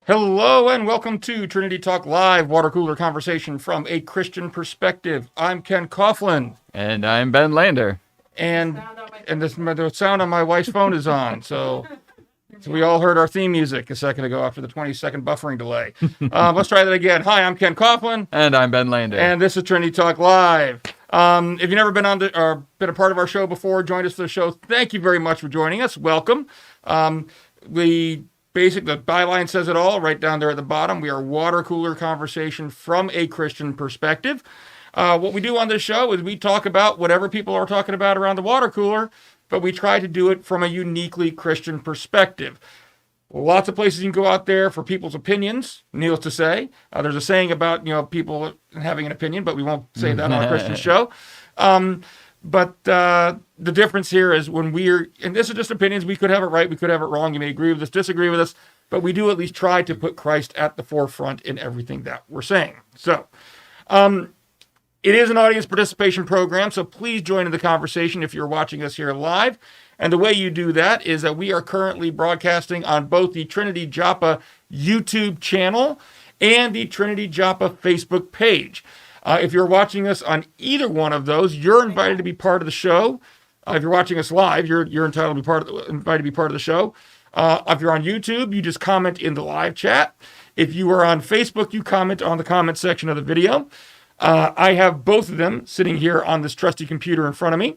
Hello and welcome to Trinity Talk Live, water cooler conversation from a Christian perspective. I'm Ken Coughlin. And I'm Ben Lander. And the sound on my wife's phone is on, so we all heard our theme music a second ago after the 20-second buffering delay. Let's try that again. Hi, I'm Ken Coughlin. And I'm Ben Lander. And this is Trinity Talk Live. If you've never been on or been a part of our show before, joined us for the show, thank you very much for joining us. Welcome. The byline says it all right down there at the bottom. We are water cooler conversation from a Christian perspective. What we do on this show is we talk about whatever people are talking about around the water cooler, but we try to do it from a uniquely Christian perspective. Lots of places you can go out there for people's opinions, needless to say. There's a saying about, people having an opinion, but we won't say that on a Christian show. But the difference here is when and this is just opinions, we could have it right, we could have it wrong, you may agree with us, disagree with us, but we do at least try to put Christ at the forefront in everything that we're saying. So, it is an audience participation program, so please join in the conversation if you're watching us here live. And the way you do that is that we are currently broadcasting on both the Trinity Joppa YouTube channel and the Trinity Joppa Facebook page. If you're watching us on either one of those, you're invited to be part of the show. If you're watching us live, you're entitled to be invited to be part of the show. If you're on YouTube, you just comment in the live chat. If you are on Facebook, you comment on the comment section of the video. I have both of them sitting here on this trusty computer in front of me.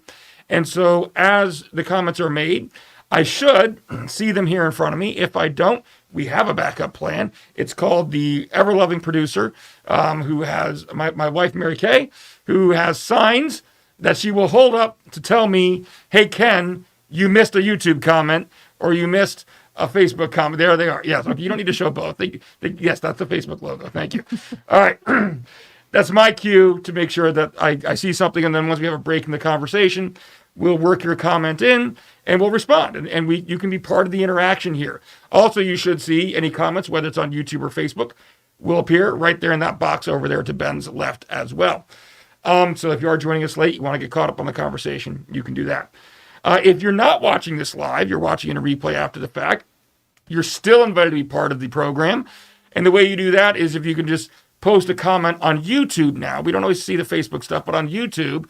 And so as the comments are made, I should see them here in front of me. If I don't, we have a backup plan. It's called the ever-loving producer, who has my wife, Mary Kay, who has signs that she will hold up to tell me, hey, Ken, you missed a YouTube comment or you missed a Facebook comment. There they are. Yes, okay, you don't need to show both. Yes, that's the Facebook logo. Thank you. All right. That's my cue to make sure that I see something, and then once we have a break in the conversation, we'll work your comment in, and we'll respond. And you can be part of the interaction here. Also, you should see any comments, whether it's on YouTube or Facebook, will appear right there in that box over there to Ben's left as well. So if you are joining us late, you want to get caught up on the conversation, you can do that. If you're not watching this live, you're watching in a replay after the fact, you're still invited to be part of the program. And the way you do that is if you can just post a comment on YouTube now. We don't always see the Facebook stuff, but on YouTube,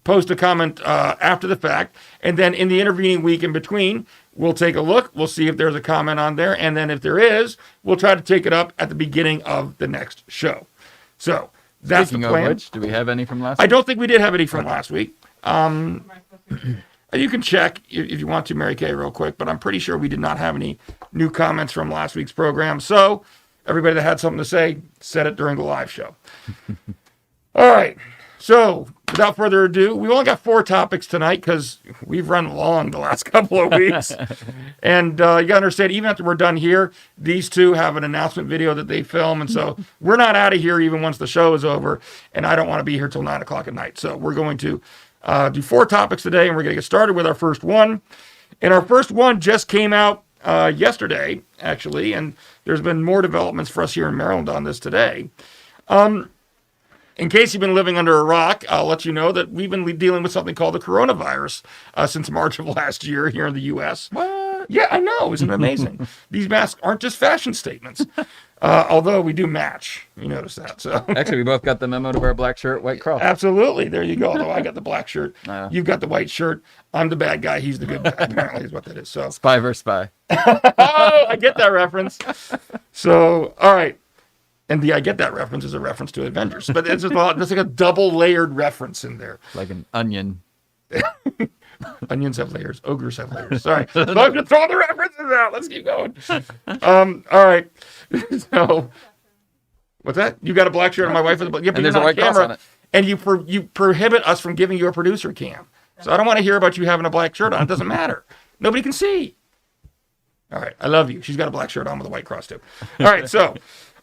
post a comment after the fact, and then in the intervening week in between, we'll take a look, we'll see if there's a comment on there, and then if there is, we'll try to take it up at the beginning of the next show. So, that's Speaking the plan. Of which, do we have any from last week? I don't think we did have any from last week. You can check if you want to, Mary Kay, real quick, but I'm pretty sure we did not have any new comments from last week's program. So, everybody that had something to say, said it during the live show. All right. So, without further ado, we only got 4 topics tonight because we've run long the last couple of weeks. And you got to understand, even after we're done here, these two have an announcement video that they film. And so we're not out of here even once the show is over. And I don't want to be here till 9 o'clock at night. So we're going to do 4 topics today, and we're going to get started with our first one. And our first one just came out yesterday, actually. And there's been more developments for us here in Maryland on this today. In case you've been living under a rock, I'll let you know that we've been dealing with something called the coronavirus since March of last year here in the U.S. What? Yeah, I know. Isn't it amazing? These masks aren't just fashion statements, although we do match. You notice that. So Actually, we both got the memo to wear a black shirt, white cross. Absolutely. There you go. Although I got the black shirt. You've got the white shirt. I'm the bad guy. He's the good guy, apparently, is what that is. So Spy versus spy. Oh, I get that reference. So, all right. And the I get that reference is a reference to Avengers. But it's just there's like a double layered reference in there. Like an onion. Onions have layers. Ogres have layers. Sorry. So I'm going to throw the references out. Let's keep going. All right. So, what's that? You got a black shirt and my wife has a black shirt. And there's a white cross on it. And you prohibit us from giving you a producer cam. So I don't want to hear about you having a black shirt on. It doesn't matter. Nobody can see. All right. I love you. She's got a black shirt on with a white cross, too. All right. So,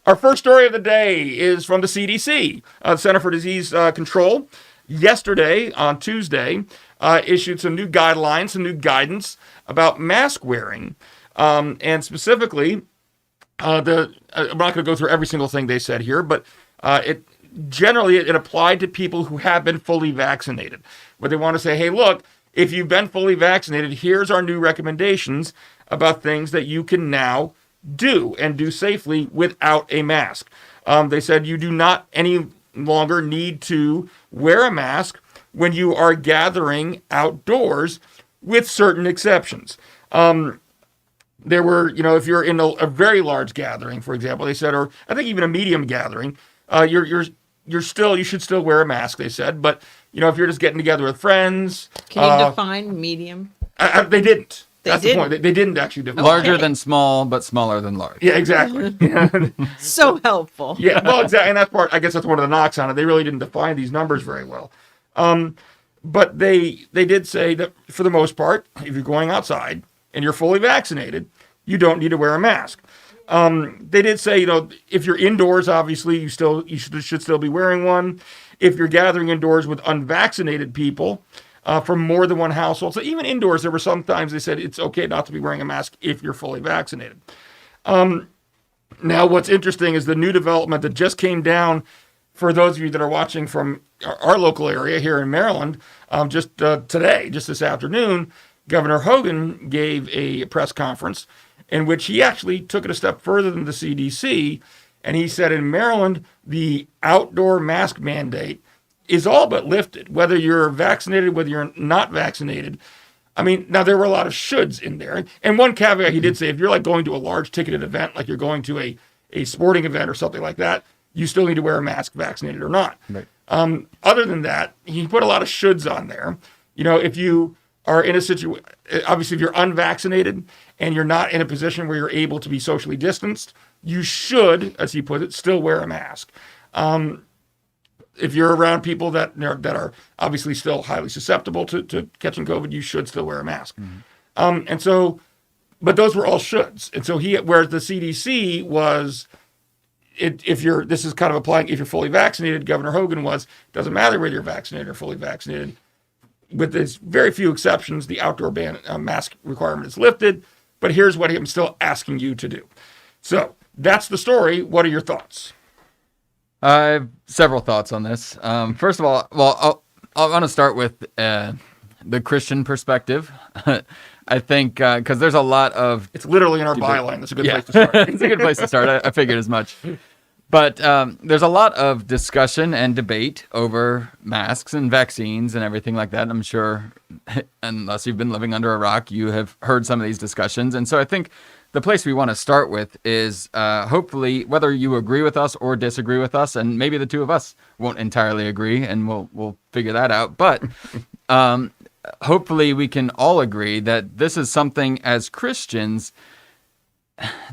our first story of the day is from the CDC, the Center for Disease Control. Yesterday, on Tuesday, issued some new guidelines, some new guidance about mask wearing. And specifically, I'm not going to go through every single thing they said here, but it applied to people who have been fully vaccinated. But they want to say, hey, look, if you've been fully vaccinated, here's our new recommendations about things that you can now do and do safely without a mask. They said you do not any longer need to wear a mask when you are gathering outdoors, with certain exceptions. There were, if you're in a very large gathering, for example, they said, or I think even a medium gathering, you should still wear a mask, they said. But, if you're just getting together with friends. Can you define medium? They didn't. That's didn't. the point. They didn't actually define. Larger than small, but smaller than large. Yeah, exactly. So helpful. Yeah, well, exactly. And I guess that's one of the knocks on it. They really didn't define these numbers very well. But they did say that for the most part, if you're going outside and you're fully vaccinated, you don't need to wear a mask. They did say, if you're indoors, obviously you should still be wearing one. If you're gathering indoors with unvaccinated people from more than one household, so even indoors, there were sometimes they said it's okay not to be wearing a mask if you're fully vaccinated. Now, what's interesting is the new development that just came down for those of you that are watching from our local area here in Maryland, just today, just this afternoon, Governor Hogan gave a press conference in which he actually took it a step further than the CDC, and he said in Maryland, the outdoor mask mandate is all but lifted, whether you're vaccinated, whether you're not vaccinated. I mean, now there were a lot of shoulds in there. And one caveat he did say, if you're like going to a large ticketed event, like you're going to a sporting event or something like that, you still need to wear a mask, vaccinated or not. Right. Other than that, he put a lot of shoulds on there. If you are in a situation, obviously if you're unvaccinated and you're not in a position where you're able to be socially distanced, you should, as he put it, still wear a mask. If you're around people that are obviously still highly susceptible to catching COVID, you should still wear a mask. Mm-hmm. But those were all shoulds. And so whereas the CDC was, this is kind of applying, if you're fully vaccinated, Governor Hogan was, doesn't matter whether you're vaccinated or fully vaccinated. With this very few exceptions, the outdoor mask requirement is lifted, but here's what I'm still asking you to do. So that's the story. What are your thoughts? I have several thoughts on this. First of all, I want to start with the Christian perspective. I think because there's a lot of... It's literally in our byline. That's a good place to start. It's a good place to start. I figured as much. But there's a lot of discussion and debate over masks and vaccines and everything like that. I'm sure, unless you've been living under a rock, you have heard some of these discussions. And so I think the place we want to start with is hopefully whether you agree with us or disagree with us, and maybe the two of us won't entirely agree, and we'll figure that out. But hopefully we can all agree that this is something as Christians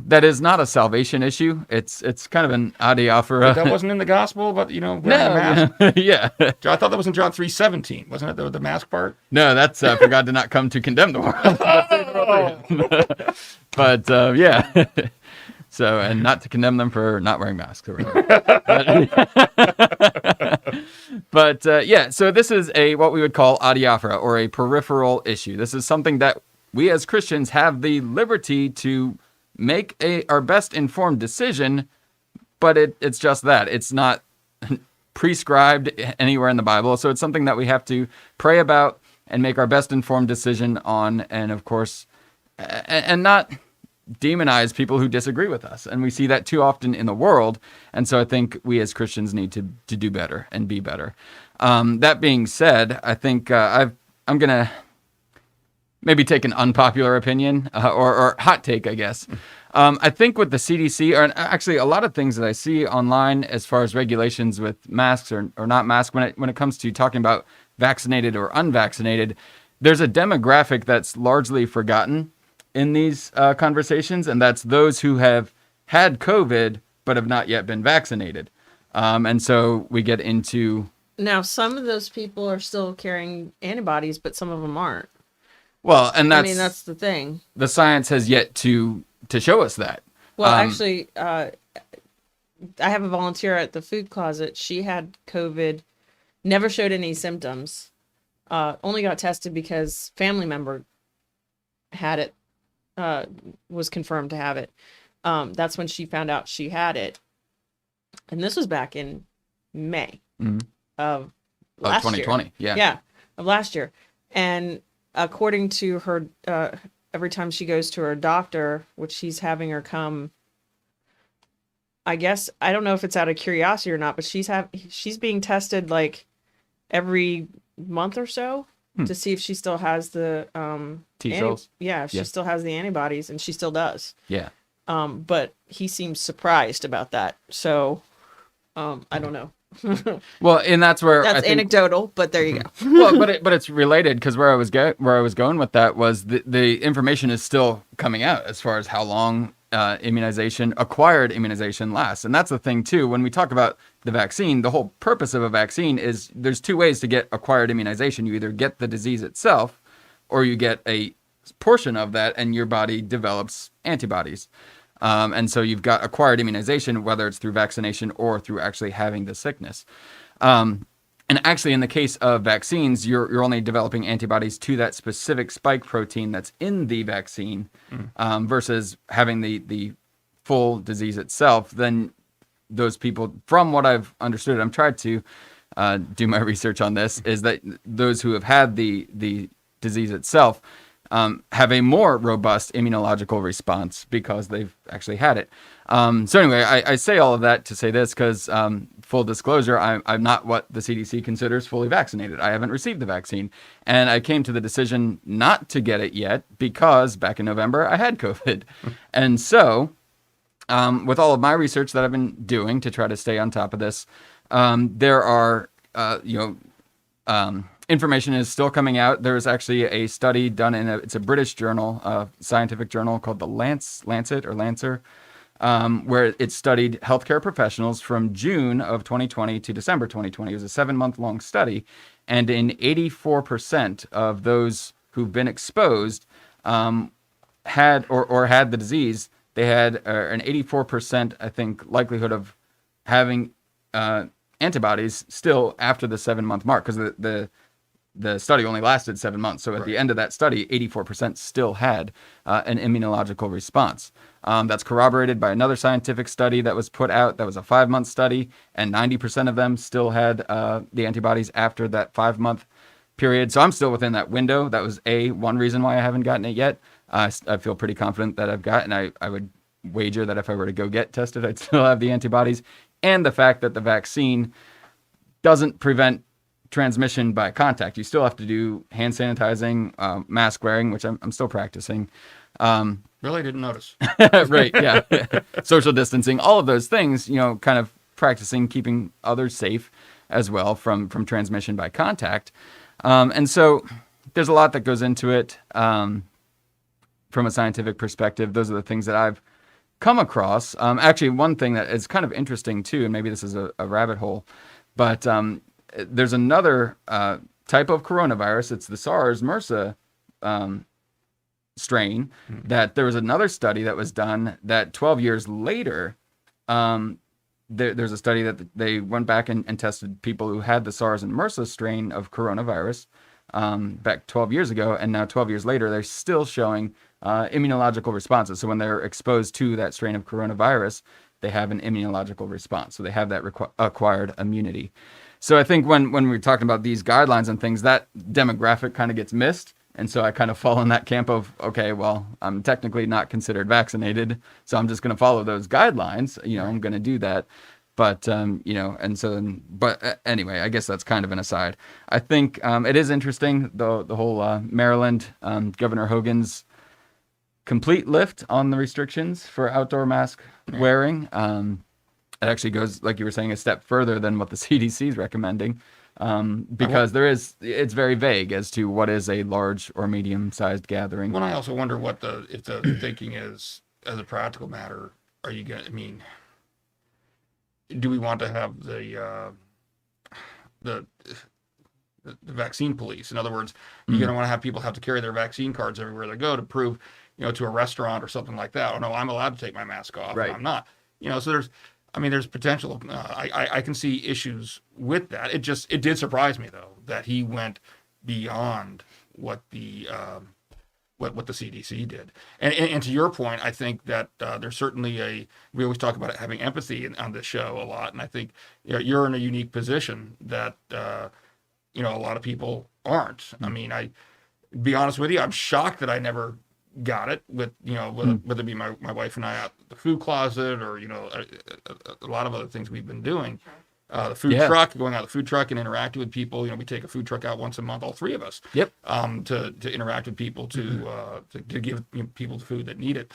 that is not a salvation issue. It's kind of an adiaphora. That wasn't in the gospel, but wearing a mask. Yeah. I thought that was in John 3:17, wasn't it? The mask part. No, that's for God did not come to condemn the world. But yeah. So, and not to condemn them for not wearing masks or whatever. But yeah, so this is what we would call adiaphora, or a peripheral issue. This is something that we as Christians have the liberty to make our best informed decision, but it's just that. It's not prescribed anywhere in the Bible, so it's something that we have to pray about and make our best informed decision on, and of course, and not demonize people who disagree with us. And we see that too often in the world, and so I think we as Christians need to do better and be better. That being said, I think I'm going to maybe take an unpopular opinion or hot take, I guess. I think with the CDC, or actually a lot of things that I see online as far as regulations with masks or not masks, when it comes to talking about vaccinated or unvaccinated, there's a demographic that's largely forgotten in these conversations, and that's those who have had COVID but have not yet been vaccinated. And so we get into... Now, some of those people are still carrying antibodies, but some of them aren't. Well, and that's the thing. The science has yet to show us that. Well, actually, I have a volunteer at the food closet. She had COVID, never showed any symptoms, only got tested because family member had it, was confirmed to have it. That's when she found out she had it. And this was back in May of last 2020. year. Yeah. Yeah, of last year. And according to her, every time she goes to her doctor, which he's having her come, I guess, I don't know if it's out of curiosity or not, but she's being tested like every month or so to see if she still has the T cells. if she still has the antibodies, and she still does. Yeah. But he seems surprised about that. So I don't know. Well, and that's where That's I think, anecdotal, but there you go. well, but it's related, because where I was going with that was the information is still coming out as far as how long acquired immunization lasts. And that's the thing too, when we talk about the vaccine, the whole purpose of a vaccine is there's two ways to get acquired immunization. You either get the disease itself, or you get a portion of that and your body develops antibodies. And so you've got acquired immunization, whether it's through vaccination or through actually having the sickness. And actually, in the case of vaccines, you're only developing antibodies to that specific spike protein that's in the vaccine, versus having the full disease itself. Then those people, from what I've understood, I'm trying to do my research on this, is that those who have had the disease itself have a more robust immunological response because they've actually had it. So anyway, I say all of that to say this because, full disclosure, I'm not what the CDC considers fully vaccinated. I haven't received the vaccine. And I came to the decision not to get it yet because back in November, I had COVID. And so, with all of my research that I've been doing to try to stay on top of this, there are, information is still coming out. There's actually a study done it's a British journal, scientific journal called the Lancet, where it studied healthcare professionals from June of 2020 to December 2020. It was a 7-month-long study, and in 84% of those who've been exposed had the disease, they had an 84%, I think, likelihood of having antibodies still after the 7-month mark, because the study only lasted 7 months. So at the end of that study, 84% still had an immunological response. That's corroborated by another scientific study that was put out. That was a 5-month study, and 90% of them still had the antibodies after that 5-month period. So I'm still within that window. That was one reason why I haven't gotten it yet. I feel pretty confident that I've got, and I would wager that if I were to go get tested, I'd still have the antibodies. And the fact that the vaccine doesn't prevent transmission by contact. You still have to do hand sanitizing, mask wearing, which I'm still practicing. Really didn't notice. Right, yeah. Social distancing, all of those things, kind of practicing keeping others safe as well from transmission by contact. And so there's a lot that goes into it from a scientific perspective. Those are the things that I've come across. Actually, one thing that is kind of interesting too, and maybe this is a rabbit hole, but there's another type of coronavirus. It's the SARS-MRSA strain. That there was another study that was done that 12 years later, there's a study that they went back and tested people who had the SARS and MRSA strain of coronavirus back 12 years ago, and now 12 years later, they're still showing immunological responses. So when they're exposed to that strain of coronavirus, they have an immunological response. So they have that acquired immunity. So I think when we're talking about these guidelines and things, that demographic kind of gets missed. And so I kind of fall in that camp of, okay, well, I'm technically not considered vaccinated, so I'm just going to follow those guidelines. I'm going to do that. But, but anyway, I guess that's kind of an aside. I think it is interesting, the whole Maryland, Governor Hogan's complete lift on the restrictions for outdoor mask wearing. It actually goes, like you were saying, a step further than what the CDC is recommending, because it's very vague as to what is a large or medium-sized gathering. Well, I also wonder if the thinking is, as a practical matter, do we want to have the vaccine police? In other words, you're going to want to have people have to carry their vaccine cards everywhere they go to prove, to a restaurant or something like that. Oh no, I'm allowed to take my mask off. Right. And I'm not. So there's potential. I can see issues with that. It did surprise me though that he went beyond what the what the CDC did. And to your point, I think that there's certainly we always talk about having empathy on this show a lot. And I think you're in a unique position that, a lot of people aren't. I mean, be honest with you, I'm shocked that I never got it with, whether it be my wife and I out the food closet or, a lot of other things we've been doing. The food truck, going out the food truck and interacting with people. We take a food truck out once a month, all three of us. Yep. To interact with people, to give people the food that need it.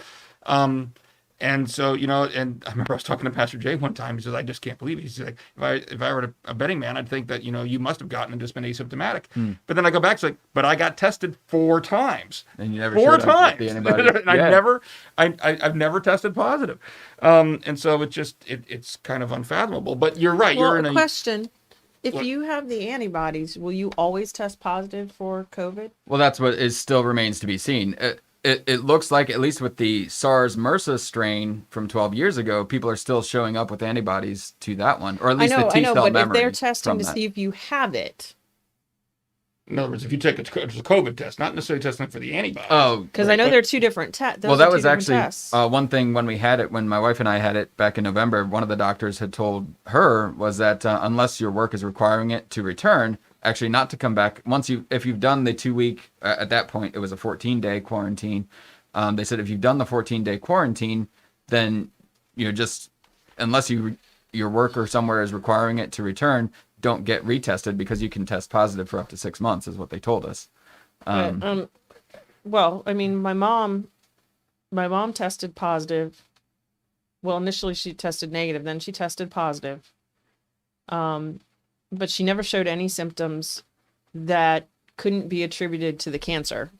And so, and I remember I was talking to Pastor Jay one time. He says, I just can't believe it. He's like, if I were a betting man, I'd think that, you must have gotten and just been asymptomatic. But then I go back, it's like, but I got tested 4 times. And you never 4 showed up times. with the antibody. And I've never tested positive. And so it's kind of unfathomable. But you're right. Well, you're in a question. If What? you have the antibodies, will you always test positive for COVID? Well, that's what still remains to be seen. It looks like, at least with the SARS-MRSA strain from 12 years ago, people are still showing up with antibodies to that one, or at least the T cell but memory. if they're testing from to that. see if you have it, In other words, if you take it's a COVID test, not necessarily testing for the antibodies. Oh, because I know they're 2 different tests. well, that was actually one thing when we had it, when my wife and I had it back in November. One of the doctors had told her was that unless your work is requiring it to return, actually not to come back. If you've done the 2-week, at that point it was a 14-day quarantine. They said if you've done the 14-day quarantine, then just unless your work or somewhere is requiring it to return, don't get retested because you can test positive for up to 6 months, is what they told us. Well, I mean, my mom tested positive. Well, initially she tested negative, then she tested positive. But she never showed any symptoms that couldn't be attributed to the cancer.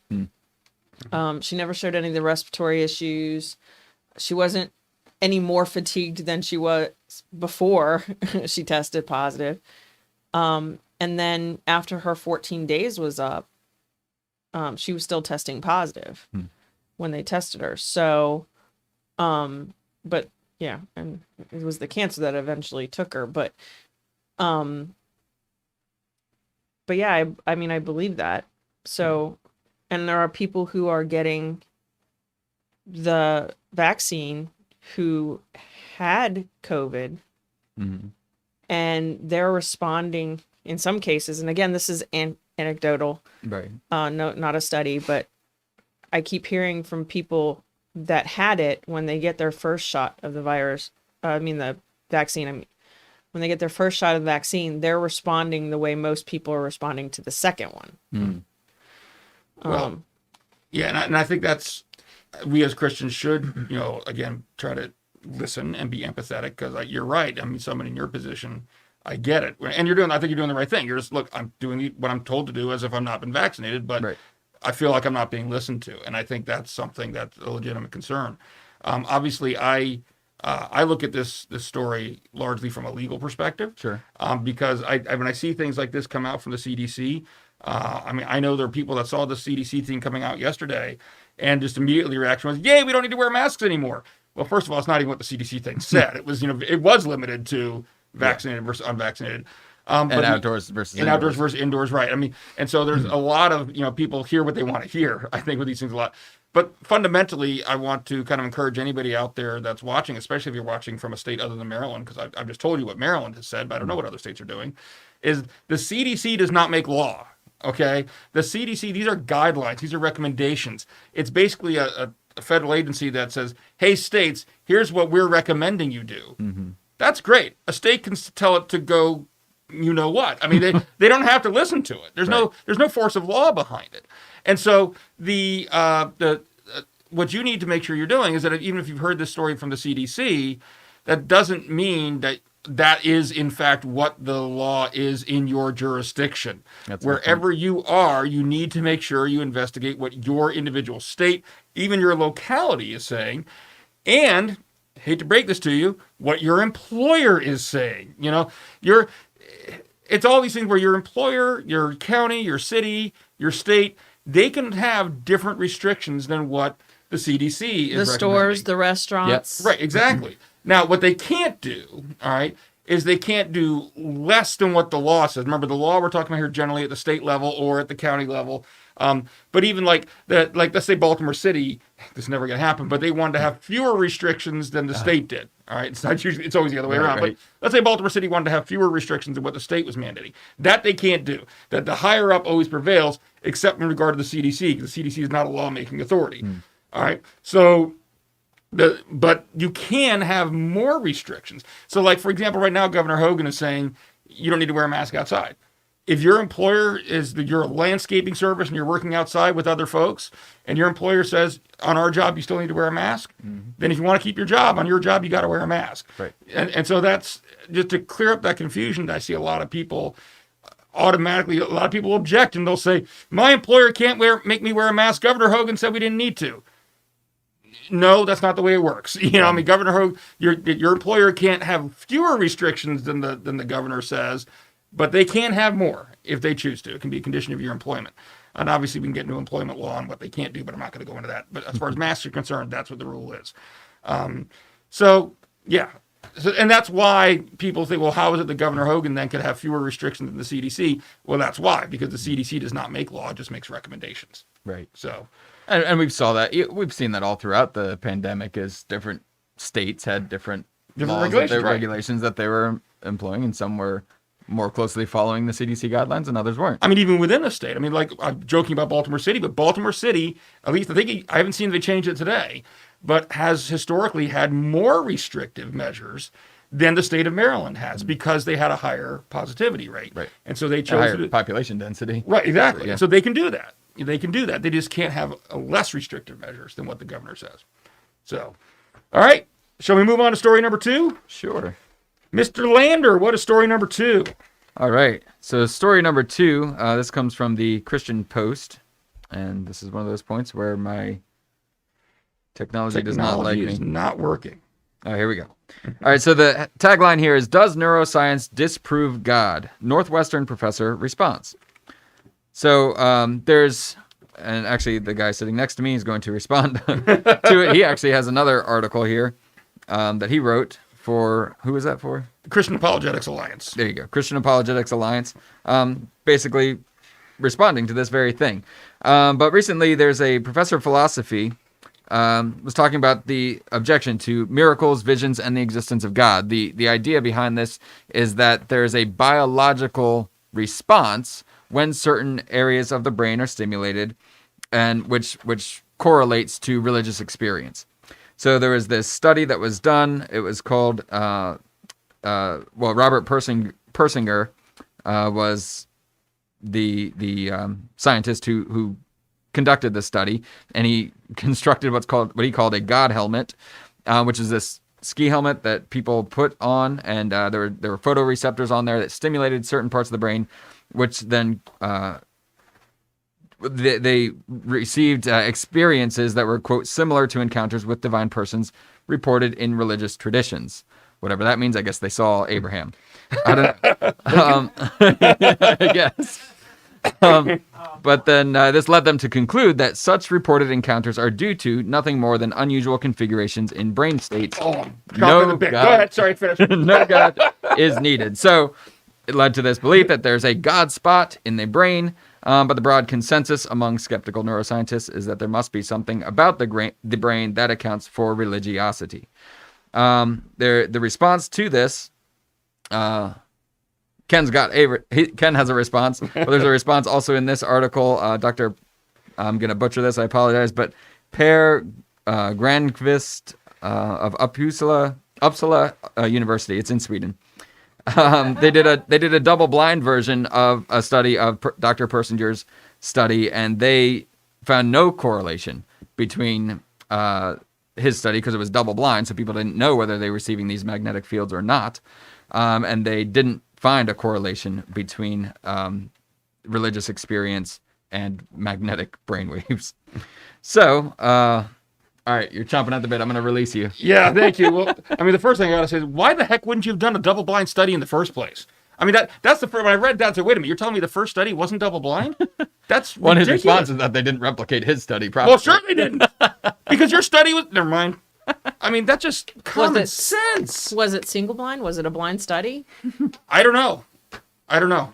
She never showed any of the respiratory issues. She wasn't any more fatigued than she was before she tested positive. And then after her 14 days was up, she was still testing positive when they tested her. So, but yeah, and it was the cancer that eventually took her. But yeah, I mean, I believe that. So, and there are people who are getting the vaccine who had COVID and they're responding in some cases. And again, this is anecdotal, Right. no, not a study, but I keep hearing from people that had it when they get their first shot of the virus. The vaccine. When they get their first shot of the vaccine, they're responding the way most people are responding to the second one. Well, yeah, and I think that's, we as Christians should, again, try to listen and be empathetic, because you're right. I mean, someone in your position, I get it. And I think you're doing the right thing. You're just, look, I'm doing what I'm told to do as if I'm not been vaccinated, but Right. I feel like I'm not being listened to. And I think that's something that's a legitimate concern. Obviously, I look at this story largely from a legal perspective. Sure. Because when I see things like this come out from the CDC, I know there are people that saw the CDC thing coming out yesterday and just immediately reaction was, yay, we don't need to wear masks anymore. Well, first of all, it's not even what the CDC thing said. It was, it was limited to vaccinated versus unvaccinated. And outdoors versus indoors. Outdoors versus indoors, right. And so there's a lot of, people hear what they want to hear, I think, with these things a lot. But fundamentally, I want to kind of encourage anybody out there that's watching, especially if you're watching from a state other than Maryland, because I've just told you what Maryland has said, but I don't know what other states are doing, is the CDC does not make law, okay? The CDC, these are guidelines, these are recommendations. It's basically a federal agency that says, hey, states, here's what we're recommending you do. That's great. A state can tell it to go, you know what? They don't have to listen to it. There's no force of law behind it. And so what you need to make sure you're doing is that even if you've heard this story from the CDC, that doesn't mean that is in fact what the law is in your jurisdiction. Wherever you are, you need to make sure you investigate what your individual state, even your locality, is saying, and hate to break this to you, what your employer is saying. It's all these things where your employer, your county, your city, your state, they can have different restrictions than what the CDC is The stores, recommending. the restaurants. Right, exactly. Now, what they can't do, all right, is they can't do less than what the law says. Remember, the law we're talking about here generally at the state level or at the county level. But even like let's say Baltimore City, this is never going to happen, but they wanted to have fewer restrictions than the state did. All right, it's not usually, it's always the other way around. Right. But let's say Baltimore City wanted to have fewer restrictions than what the state was mandating. That they can't do. That the higher up always prevails, except in regard to the CDC, because the CDC is not a lawmaking authority. All right, so. But you can have more restrictions. So, like, for example, right now, Governor Hogan is saying you don't need to wear a mask outside. If your employer you're a landscaping service and you're working outside with other folks, and your employer says, on our job, you still need to wear a mask, then if you want to keep your job, on your job, you got to wear a mask. Right. And so that's just to clear up that confusion. I see a lot of people object, and they'll say, my employer can't make me wear a mask. Governor Hogan said we didn't need to. No, that's not the way it works. I mean, Governor Hogan, your employer can't have fewer restrictions than the governor says, but they can have more if they choose to. It can be a condition of your employment. And obviously, we can get into employment law on what they can't do, but I'm not going to go into that. But as far as masks are concerned, that's what the rule is. So, and that's why people think, well, how is it that Governor Hogan then could have fewer restrictions than the CDC? Well, that's why, because the CDC does not make law, it just makes recommendations. Right. So... And we've seen that all throughout the pandemic, as different states had different laws, regulations that they were employing, and some were more closely following the CDC guidelines and others weren't. I mean, even within the state. I mean, like, I'm joking about Baltimore City, but Baltimore City, at least I haven't seen they changed it today, but has historically had more restrictive measures than the state of Maryland has because they had a higher positivity rate. Right. And so they chose a higher population density. Right, exactly. Yeah. And so they can do that. They can do that. They just can't have less restrictive measures than what the governor says. So, all right. Shall we move on to story number 2? Sure. Mr. Lander, what is story number 2? All right. So story number 2, this comes from the Christian Post. And this is one of those points where my technology does not like me. Is not working. Oh, here we go. All right. So the tagline here is, does neuroscience disprove God? Northwestern professor response. So and actually the guy sitting next to me is going to respond to it. He actually has another article here that he wrote for, who is that for? The Christian Apologetics Alliance. There you go. Christian Apologetics Alliance, basically responding to this very thing. But recently there's a professor of philosophy was talking about the objection to miracles, visions, and the existence of God. The idea behind this is that there's a biological response when certain areas of the brain are stimulated, and which correlates to religious experience. So there was this study that was done. It was called, Robert Persinger was the scientist who conducted this study, and he constructed what he called a God helmet, which is this ski helmet that people put on, and there were photoreceptors on there that stimulated certain parts of the brain, which then they received experiences that were, quote, similar to encounters with divine persons reported in religious traditions. Whatever that means, I guess they saw Abraham. I don't know. I guess. But then this led them to conclude that such reported encounters are due to nothing more than unusual configurations in brain states. Oh, no God, go ahead. Sorry, finish. No God is needed. So it led to this belief that there's a God spot in the brain, but the broad consensus among skeptical neuroscientists is that there must be something about the brain that accounts for religiosity. The response to this, Ken has a response, but there's a response also in this article. Dr. I'm going to butcher this, I apologize, but Per Granqvist of Uppsala University, it's in Sweden. They did a double-blind version of a study of Dr. Persinger's study, and they found no correlation between his study because it was double-blind, so people didn't know whether they were receiving these magnetic fields or not, and they didn't find a correlation between religious experience and magnetic brainwaves. So, all right, you're chomping at the bit. I'm going to release you. Yeah, thank you. Well, I mean, the first thing I got to say is, why the heck wouldn't you have done a double-blind study in the first place? I mean, that's the first, when I read that, I said, wait a minute, you're telling me the first study wasn't double-blind? That's ridiculous. One of his responses is that they didn't replicate his study properly. Well, sure they didn't. Because your study was, never mind. I mean, that's just common it- sense. Was it single blind? Was it a blind study? I don't know.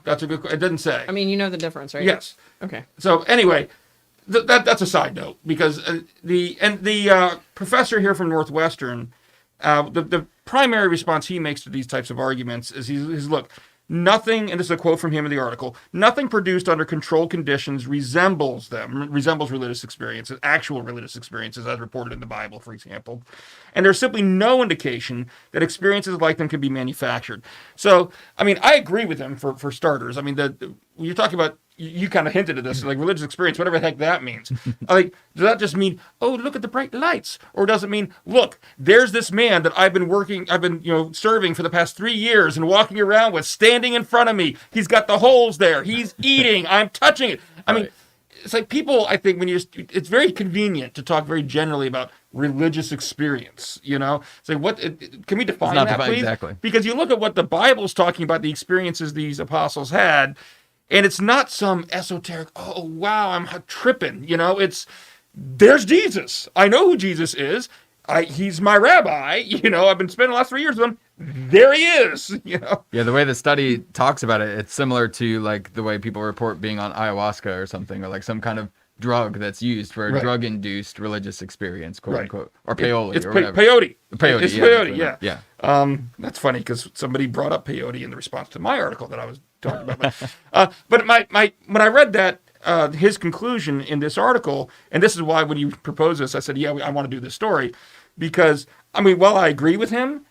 That's a good question. It doesn't say. I mean, you know the difference, right? Yes. Okay. So anyway, that's a side note because the professor here from Northwestern, the primary response he makes to these types of arguments is he's look, nothing, and this is a quote from him in the article, nothing produced under controlled conditions resembles religious experiences, actual religious experiences as reported in the Bible, for example. And there's simply no indication that experiences like them can be manufactured. So, I mean, I agree with him for starters. I mean, when you're talking about, you kind of hinted at this, like religious experience, whatever the heck that means. Like, does that just mean, oh, look at the bright lights? Or does it mean, look, there's this man that I've been serving for the past 3 years and walking around with, standing in front of me. He's got the holes there. He's eating. I'm touching it. I mean, it's like people, I think, it's very convenient to talk very generally about religious experience, It's like, can we define that, please? Exactly. Because you look at what the Bible's talking about, the experiences these apostles had, and it's not some esoteric, oh, wow, I'm tripping, there's Jesus. I know who Jesus is. He's my rabbi, I've been spending the last 3 years with him. There he is, Yeah, the way the study talks about it, it's similar to like the way people report being on ayahuasca or something, or like some kind of drug that's used for a drug-induced religious experience, quote unquote, or peyote, it's or whatever. Peyote. Peyote, It's yeah, peyote, yeah. That's funny because somebody brought up peyote in the response to my article that I was talking about. But when I read that, his conclusion in this article, and this is why when you proposed this, I said, yeah, I want to do this story, because, I mean, while I agree with him,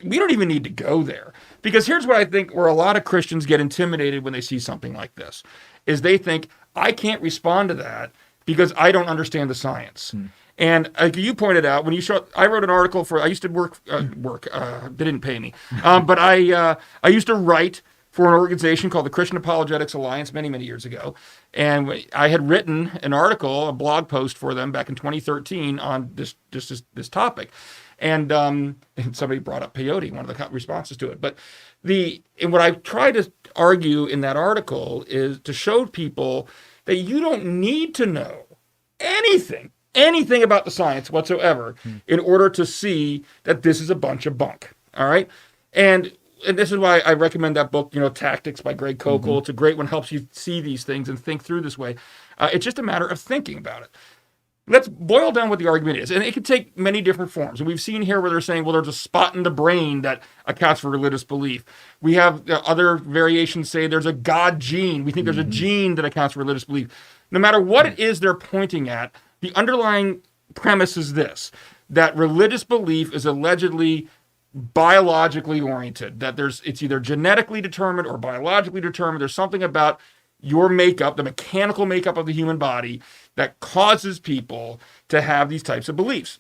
we don't even need to go there. Because here's what I think where a lot of Christians get intimidated when they see something like this, is they think, I can't respond to that because I don't understand the science. And like you pointed out, I wrote an article I used to work, they didn't pay me, but I used to write for an organization called the Christian Apologetics Alliance many, many years ago. And I had written an article, a blog post for them back in 2013 on this topic. And somebody brought up peyote, one of the responses to it. But and what I try to argue in that article is to show people that you don't need to know anything about the science whatsoever in order to see that this is a bunch of bunk. All right. And this is why I recommend that book, Tactics by Greg Koukl. It's a great one, helps you see these things and think through this way. It's just a matter of thinking about it. Let's boil down what the argument is. And it could take many different forms. And we've seen here where they're saying, well, there's a spot in the brain that accounts for religious belief. We have other variations say there's a God gene. We think there's a gene that accounts for religious belief. No matter what it is they're pointing at, the underlying premise is this, that religious belief is allegedly biologically oriented, that it's either genetically determined or biologically determined. There's something about your makeup, the mechanical makeup of the human body, that causes people to have these types of beliefs.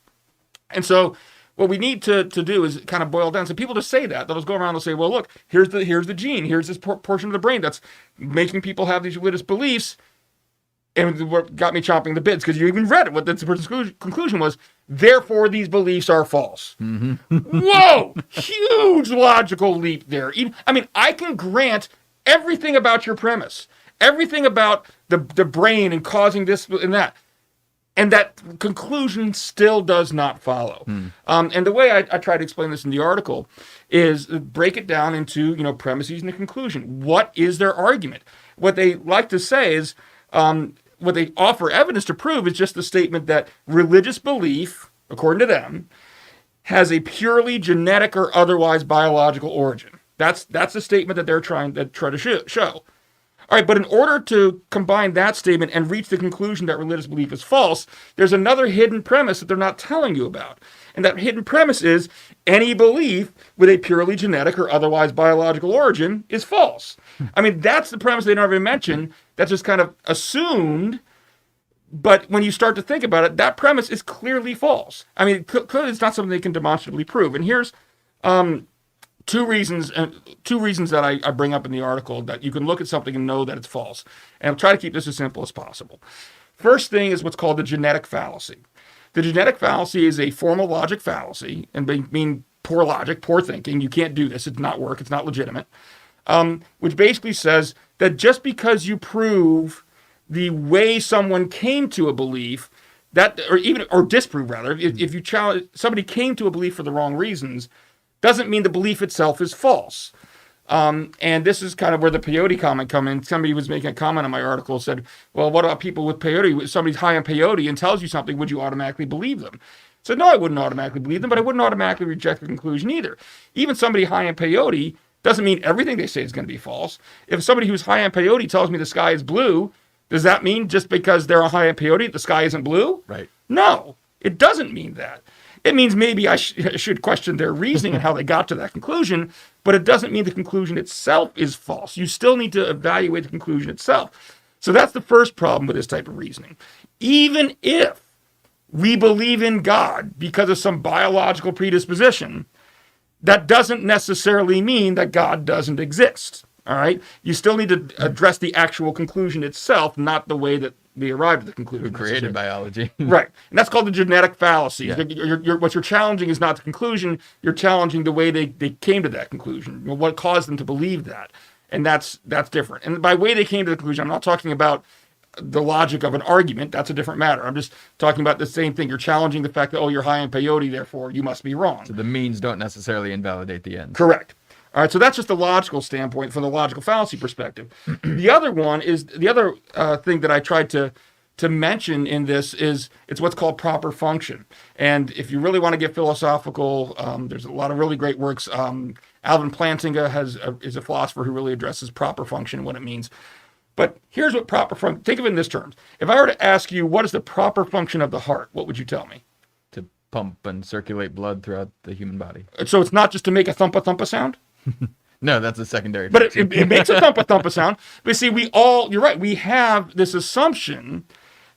And so what we need to do is kind of boil down. So people just say that. They'll just go around and say, well, look, here's the gene. Here's this portion of the brain that's making people have these religious beliefs. And what got me chomping the bits, because you even read it, what the conclusion was, therefore these beliefs are false. Whoa! Huge logical leap there. I mean, I can grant everything about your premise, everything about the brain and causing this and that. And that conclusion still does not follow. And the way I try to explain this in the article is break it down into, premises and a conclusion. What is their argument? What they like to say is, what they offer evidence to prove is just the statement that religious belief, according to them, has a purely genetic or otherwise biological origin. That's the statement that they're trying to show. All right, but in order to combine that statement and reach the conclusion that religious belief is false, there's another hidden premise that they're not telling you about. And that hidden premise is any belief with a purely genetic or otherwise biological origin is false. I mean, that's the premise they never mention. That's just kind of assumed. But when you start to think about it, that premise is clearly false. I mean, clearly it's not something they can demonstrably prove. And here's two reasons that I bring up in the article that you can look at something and know that it's false. And I'll try to keep this as simple as possible. First thing is what's called the genetic fallacy. The genetic fallacy is a formal logic fallacy, and mean poor logic, poor thinking. You can't do this. It's not work. It's not legitimate. Which basically says that just because you prove the way someone came to a belief that, or disprove rather, if you challenge, somebody came to a belief for the wrong reasons, doesn't mean the belief itself is false. And this is kind of where the peyote comment come in. Somebody was making a comment on my article, said, well, what about people with peyote? If somebody's high on peyote and tells you something, would you automatically believe them? I said, no, I wouldn't automatically believe them, but I wouldn't automatically reject the conclusion either. Even somebody high on peyote doesn't mean everything they say is going to be false. If somebody who's high on peyote tells me the sky is blue, does that mean just because they're high on peyote, the sky isn't blue? Right. No, it doesn't mean that. It means maybe I should question their reasoning and how they got to that conclusion, but it doesn't mean the conclusion itself is false. You still need to evaluate the conclusion itself. So that's the first problem with this type of reasoning. Even if we believe in God because of some biological predisposition, that doesn't necessarily mean that God doesn't exist. All right? You still need to address the actual conclusion itself, not the way that we arrived at the conclusion. Who created biology. Right. And that's called the genetic fallacy. Yeah. What you're challenging is not the conclusion. You're challenging the way they came to that conclusion, what caused them to believe that. And that's different. And by way they came to the conclusion, I'm not talking about the logic of an argument. That's a different matter. I'm just talking about the same thing. You're challenging the fact that, oh, you're high in peyote, therefore you must be wrong. So the means don't necessarily invalidate the ends. Correct. All right, so that's just the logical standpoint from the logical fallacy perspective. The other one is the other thing that I tried to mention in this is it's what's called proper function. And if you really want to get philosophical, there's a lot of really great works. Alvin Plantinga is a philosopher who really addresses proper function and what it means. But here's what proper function. Think of it in this terms. If I were to ask you what is the proper function of the heart, what would you tell me? To pump and circulate blood throughout the human body. So it's not just to make a thumpa sound? No, that's a secondary. But it makes a thumpa sound. But see, you're right, we have this assumption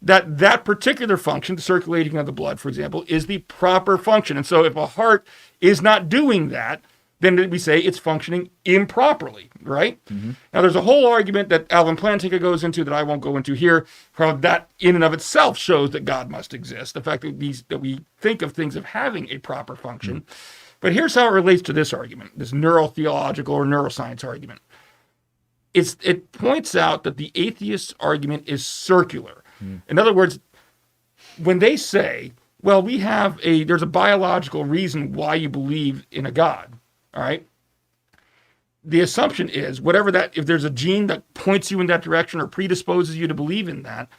that particular function, the circulating of the blood, for example, is the proper function. And so if a heart is not doing that, then we say it's functioning improperly, right? Mm-hmm. Now, there's a whole argument that Alvin Plantinga goes into that I won't go into here, how that in and of itself shows that God must exist. The fact that we think of things of having a proper function. Mm-hmm. But here's how it relates to this argument, this neurotheological or neuroscience argument. It points out that the atheist argument is circular. Mm. In other words, when they say, well, there's a biological reason why you believe in a God, all right? The assumption is if there's a gene that points you in that direction or predisposes you to believe in that,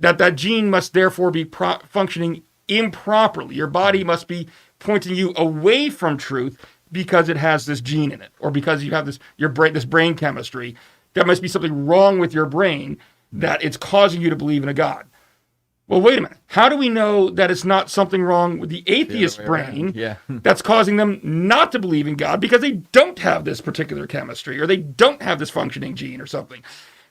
that gene must therefore be functioning improperly. Your body must be pointing you away from truth because it has this gene in it, or because you have this brain chemistry. There must be something wrong with your brain that it's causing you to believe in a God. Well, wait a minute. How do we know that it's not something wrong with the atheist brain that's causing them not to believe in God because they don't have this particular chemistry or they don't have this functioning gene or something?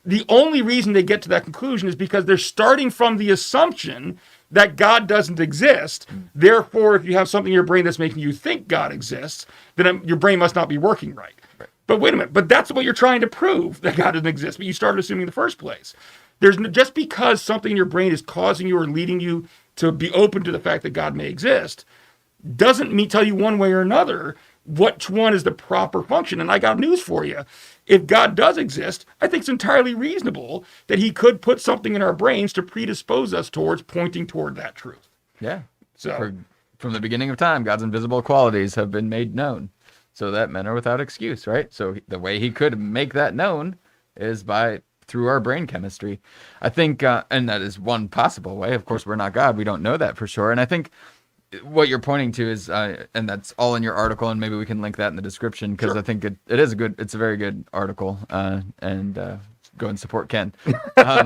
The only reason they get to that conclusion is because they're starting from the assumption that God doesn't exist. Therefore, if you have something in your brain that's making you think God exists, then your brain must not be working right. But wait a minute. But that's what you're trying to prove, that God doesn't exist. But you started assuming in the first place. Just because something in your brain is causing you or leading you to be open to the fact that God may exist, doesn't tell you one way or another which one is the proper function. And I got news for you. If God does exist, I think it's entirely reasonable that he could put something in our brains to predispose us towards pointing toward that truth. Yeah. So from the beginning of time, God's invisible qualities have been made known, so that men are without excuse, right? So the way he could make that known is through our brain chemistry. I think, and that is one possible way. Of course, we're not God. We don't know that for sure. And I think what you're pointing to is, and that's all in your article, and maybe we can link that in the description, because sure. I think it's a very good article, and go and support Ken. I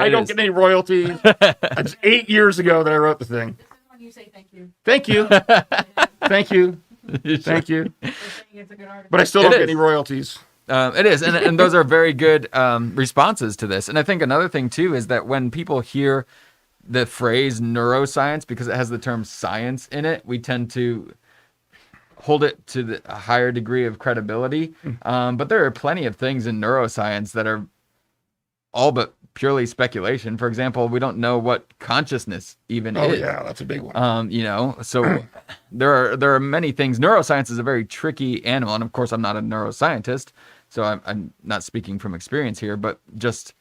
don't get any royalties. It's 8 years ago that I wrote the thing. When you say thank you. Thank you. Thank you. Thank you. It's a good article. But I still don't get any royalties. It is, and those are very good responses to this. And I think another thing, too, is that when people hear the phrase neuroscience, because it has the term science in it, we tend to hold it to a higher degree of credibility. But there are plenty of things in neuroscience that are all but purely speculation. For example, we don't know what consciousness even is. Oh, yeah, that's a big one. So there are many things. Neuroscience is a very tricky animal. And of course, I'm not a neuroscientist, so I'm not speaking from experience here, but just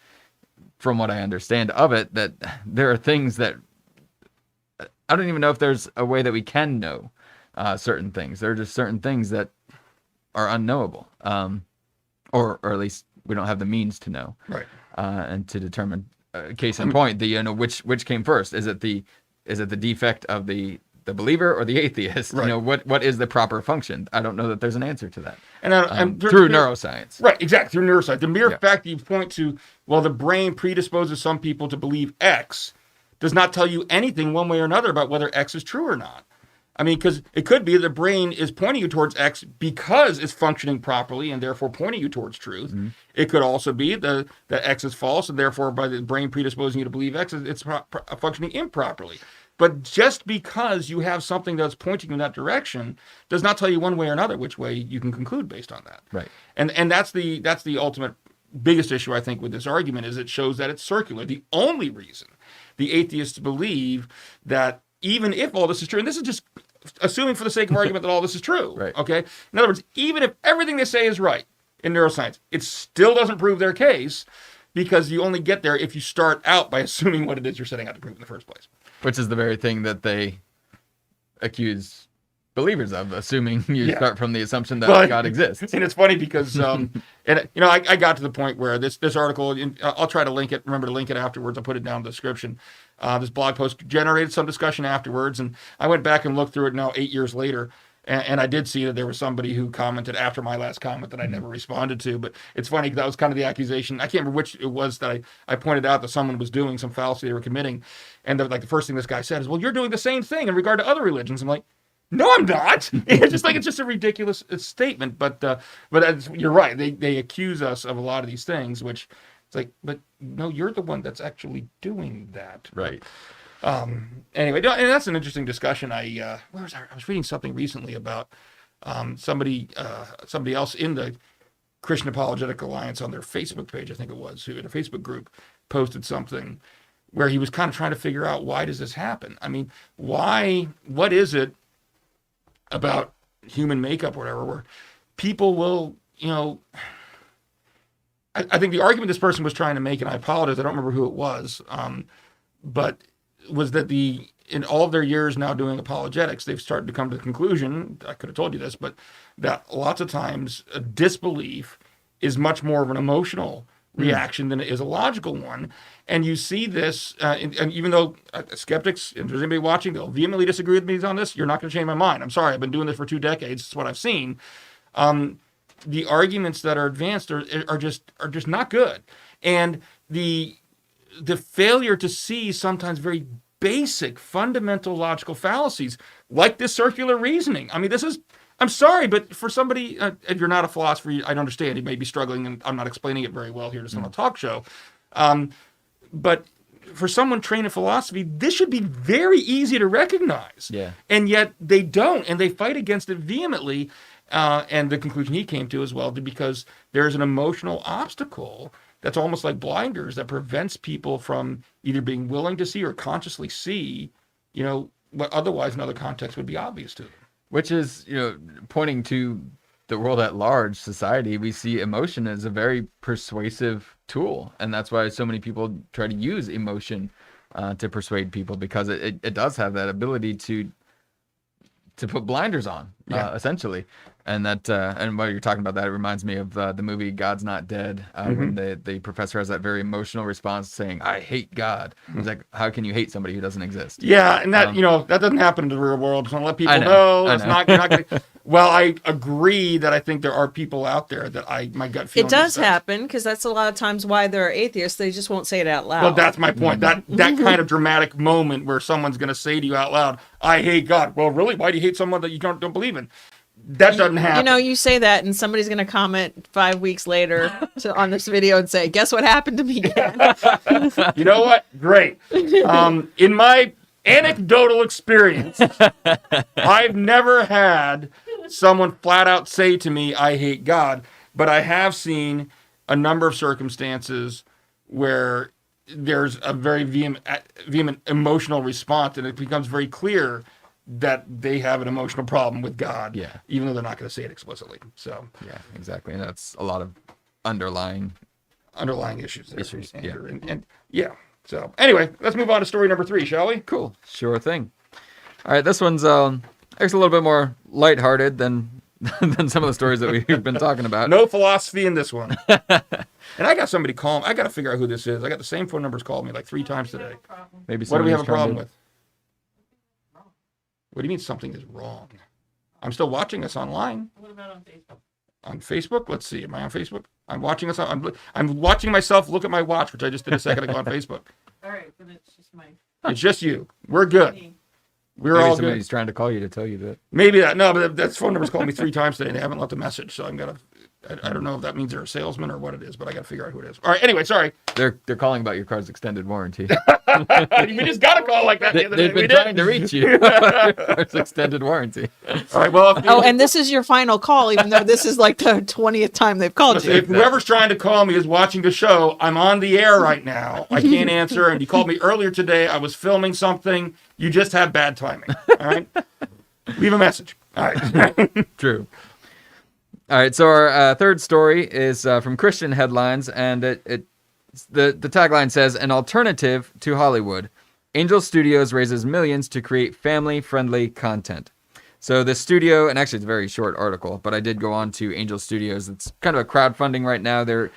from what I understand of it, that there are things that I don't even know if there's a way that we can know certain things. There are just certain things that are unknowable, or at least we don't have the means to know, Right. And to determine. Case in point, which came first? Is it the defect of the believer or the atheist? Right. What is the proper function? I don't know that there's an answer to that. And Through neuroscience. Right, exactly, through neuroscience. The mere Yeah. fact that you point to, well, the brain predisposes some people to believe X does not tell you anything one way or another about whether X is true or not. I mean, because it could be the brain is pointing you towards X because it's functioning properly and therefore pointing you towards truth. Mm-hmm. It could also be that X is false and therefore by the brain predisposing you to believe X, it's functioning improperly. But just because you have something that's pointing in that direction does not tell you one way or another which way you can conclude based on that. Right. And that's the ultimate biggest issue, I think, with this argument is it shows that it's circular. The only reason the atheists believe that even if all this is true, and this is just assuming for the sake of argument that all this is true, right. Okay? In other words, even if everything they say is right in neuroscience, it still doesn't prove their case because you only get there if you start out by assuming what it is you're setting out to prove in the first place. Which is the very thing that they accuse believers of, assuming you start from the assumption that God exists. And it's funny because, I got to the point where this article, I'll try to link it, remember to link it afterwards, I'll put it down in the description. This blog post generated some discussion afterwards, and I went back and looked through it now 8 years later, and I did see that there was somebody who commented after my last comment that I never responded to, but it's funny because that was kind of the accusation. I can't remember which it was that I pointed out that someone was doing some fallacy they were committing, and the first thing this guy said is, well, you're doing the same thing in regard to other religions. I'm like, no, I'm not. It's just a ridiculous statement. But you're right. They accuse us of a lot of these things, which it's like, but no, you're the one that's actually doing that. Right. Anyway, and that's an interesting discussion. I was reading something recently about somebody else in the Christian Apologetic Alliance on their Facebook page, I think it was, who in a Facebook group posted something where he was kind of trying to figure out, why does this happen? I mean, what is it about human makeup or whatever, where people will, I think the argument this person was trying to make, and I apologize, I don't remember who it was, but was that in all of their years now doing apologetics, they've started to come to the conclusion, I could have told you this, but that lots of times a disbelief is much more of an emotional reaction than it is a logical one. And you see this, and even though skeptics, if there's anybody watching, they'll vehemently disagree with me on this, you're not going to change my mind. I'm sorry, I've been doing this for 2 decades. It's what I've seen. The arguments that are advanced are just not good. And the failure to see sometimes very basic, fundamental logical fallacies, like this circular reasoning. I mean, I'm sorry, but for somebody, if you're not a philosopher, I understand. You may be struggling, and I'm not explaining it very well here just on a talk show. But for someone trained in philosophy, this should be very easy to recognize. Yeah. And yet they don't, and they fight against it vehemently. And the conclusion he came to as well, because there's an emotional obstacle that's almost like blinders that prevents people from either being willing to see or consciously see, what otherwise in other contexts would be obvious to them. Which is, pointing to the world at large, society, we see emotion as a very persuasive tool. And that's why so many people try to use emotion to persuade people, because it does have that ability to put blinders on, essentially. And and while you're talking about that, it reminds me of the movie God's Not Dead, when the professor has that very emotional response saying, I hate God. He's like, how can you hate somebody who doesn't exist? Yeah, and that, that doesn't happen in the real world. So let people know. It's not gonna, well, I agree that I think there are people out there that my gut feeling It does happen, because that's a lot of times why they're atheists. They just won't say it out loud. Well, that's my point. That kind of dramatic moment where someone's going to say to you out loud, I hate God. Well, really? Why do you hate someone that you don't believe in? That doesn't happen. You say that, and somebody's going to comment 5 weeks later on this video and say, guess what happened to me? You know what? Great. In my anecdotal experience, I've never had someone flat out say to me, I hate God. But I have seen a number of circumstances where there's a very vehement emotional response, and it becomes very clear that they have an emotional problem with God, even though they're not going to say it explicitly. So yeah, exactly. And that's a lot of underlying underlying issues there. Issues, yeah. Andrew. And yeah. So anyway, let's move on to story number 3, shall we? Cool. Sure thing. All right, this one's actually a little bit more lighthearted than than some of the stories that we've been talking about. No philosophy in this one. And I got somebody call me. I got to figure out who this is. I got the same phone numbers called me like 3 times today. Maybe What do we have a somebody's trying problem to- with? What do you mean something is wrong? I'm still watching us online. What about on Facebook? On Facebook? Let's see. Am I on Facebook? I'm watching us on. I'm watching myself look at my watch, which I just did a second ago on Facebook. All right, but it's just my. It's just you. We're good. We're Maybe all somebody's good. trying to call you to tell you that. Maybe that. No, but that phone number's called me 3 times today, and they haven't left a message. So I'm gonna. I don't know if that means they're a salesman or what it is, but I got to figure out who it is. All right. Anyway, sorry. They're calling about your car's extended warranty. We just got a call like that the other day. They've been We did. trying to reach you. Car's extended warranty. All right. Well, if, Oh, and this is your final call, even though this is like the 20th time they've called you. if whoever's trying to call me is watching the show, I'm on the air right now. I can't answer. And you called me earlier today. I was filming something. You just have bad timing. All right. Leave a message. All right. True. All right, so our third story is from Christian Headlines, and the tagline says, "An alternative to Hollywood. Angel Studios raises millions to create family-friendly content." So the studio, and actually it's a very short article, but I did go on to Angel Studios. It's kind of a crowdfunding right now. They're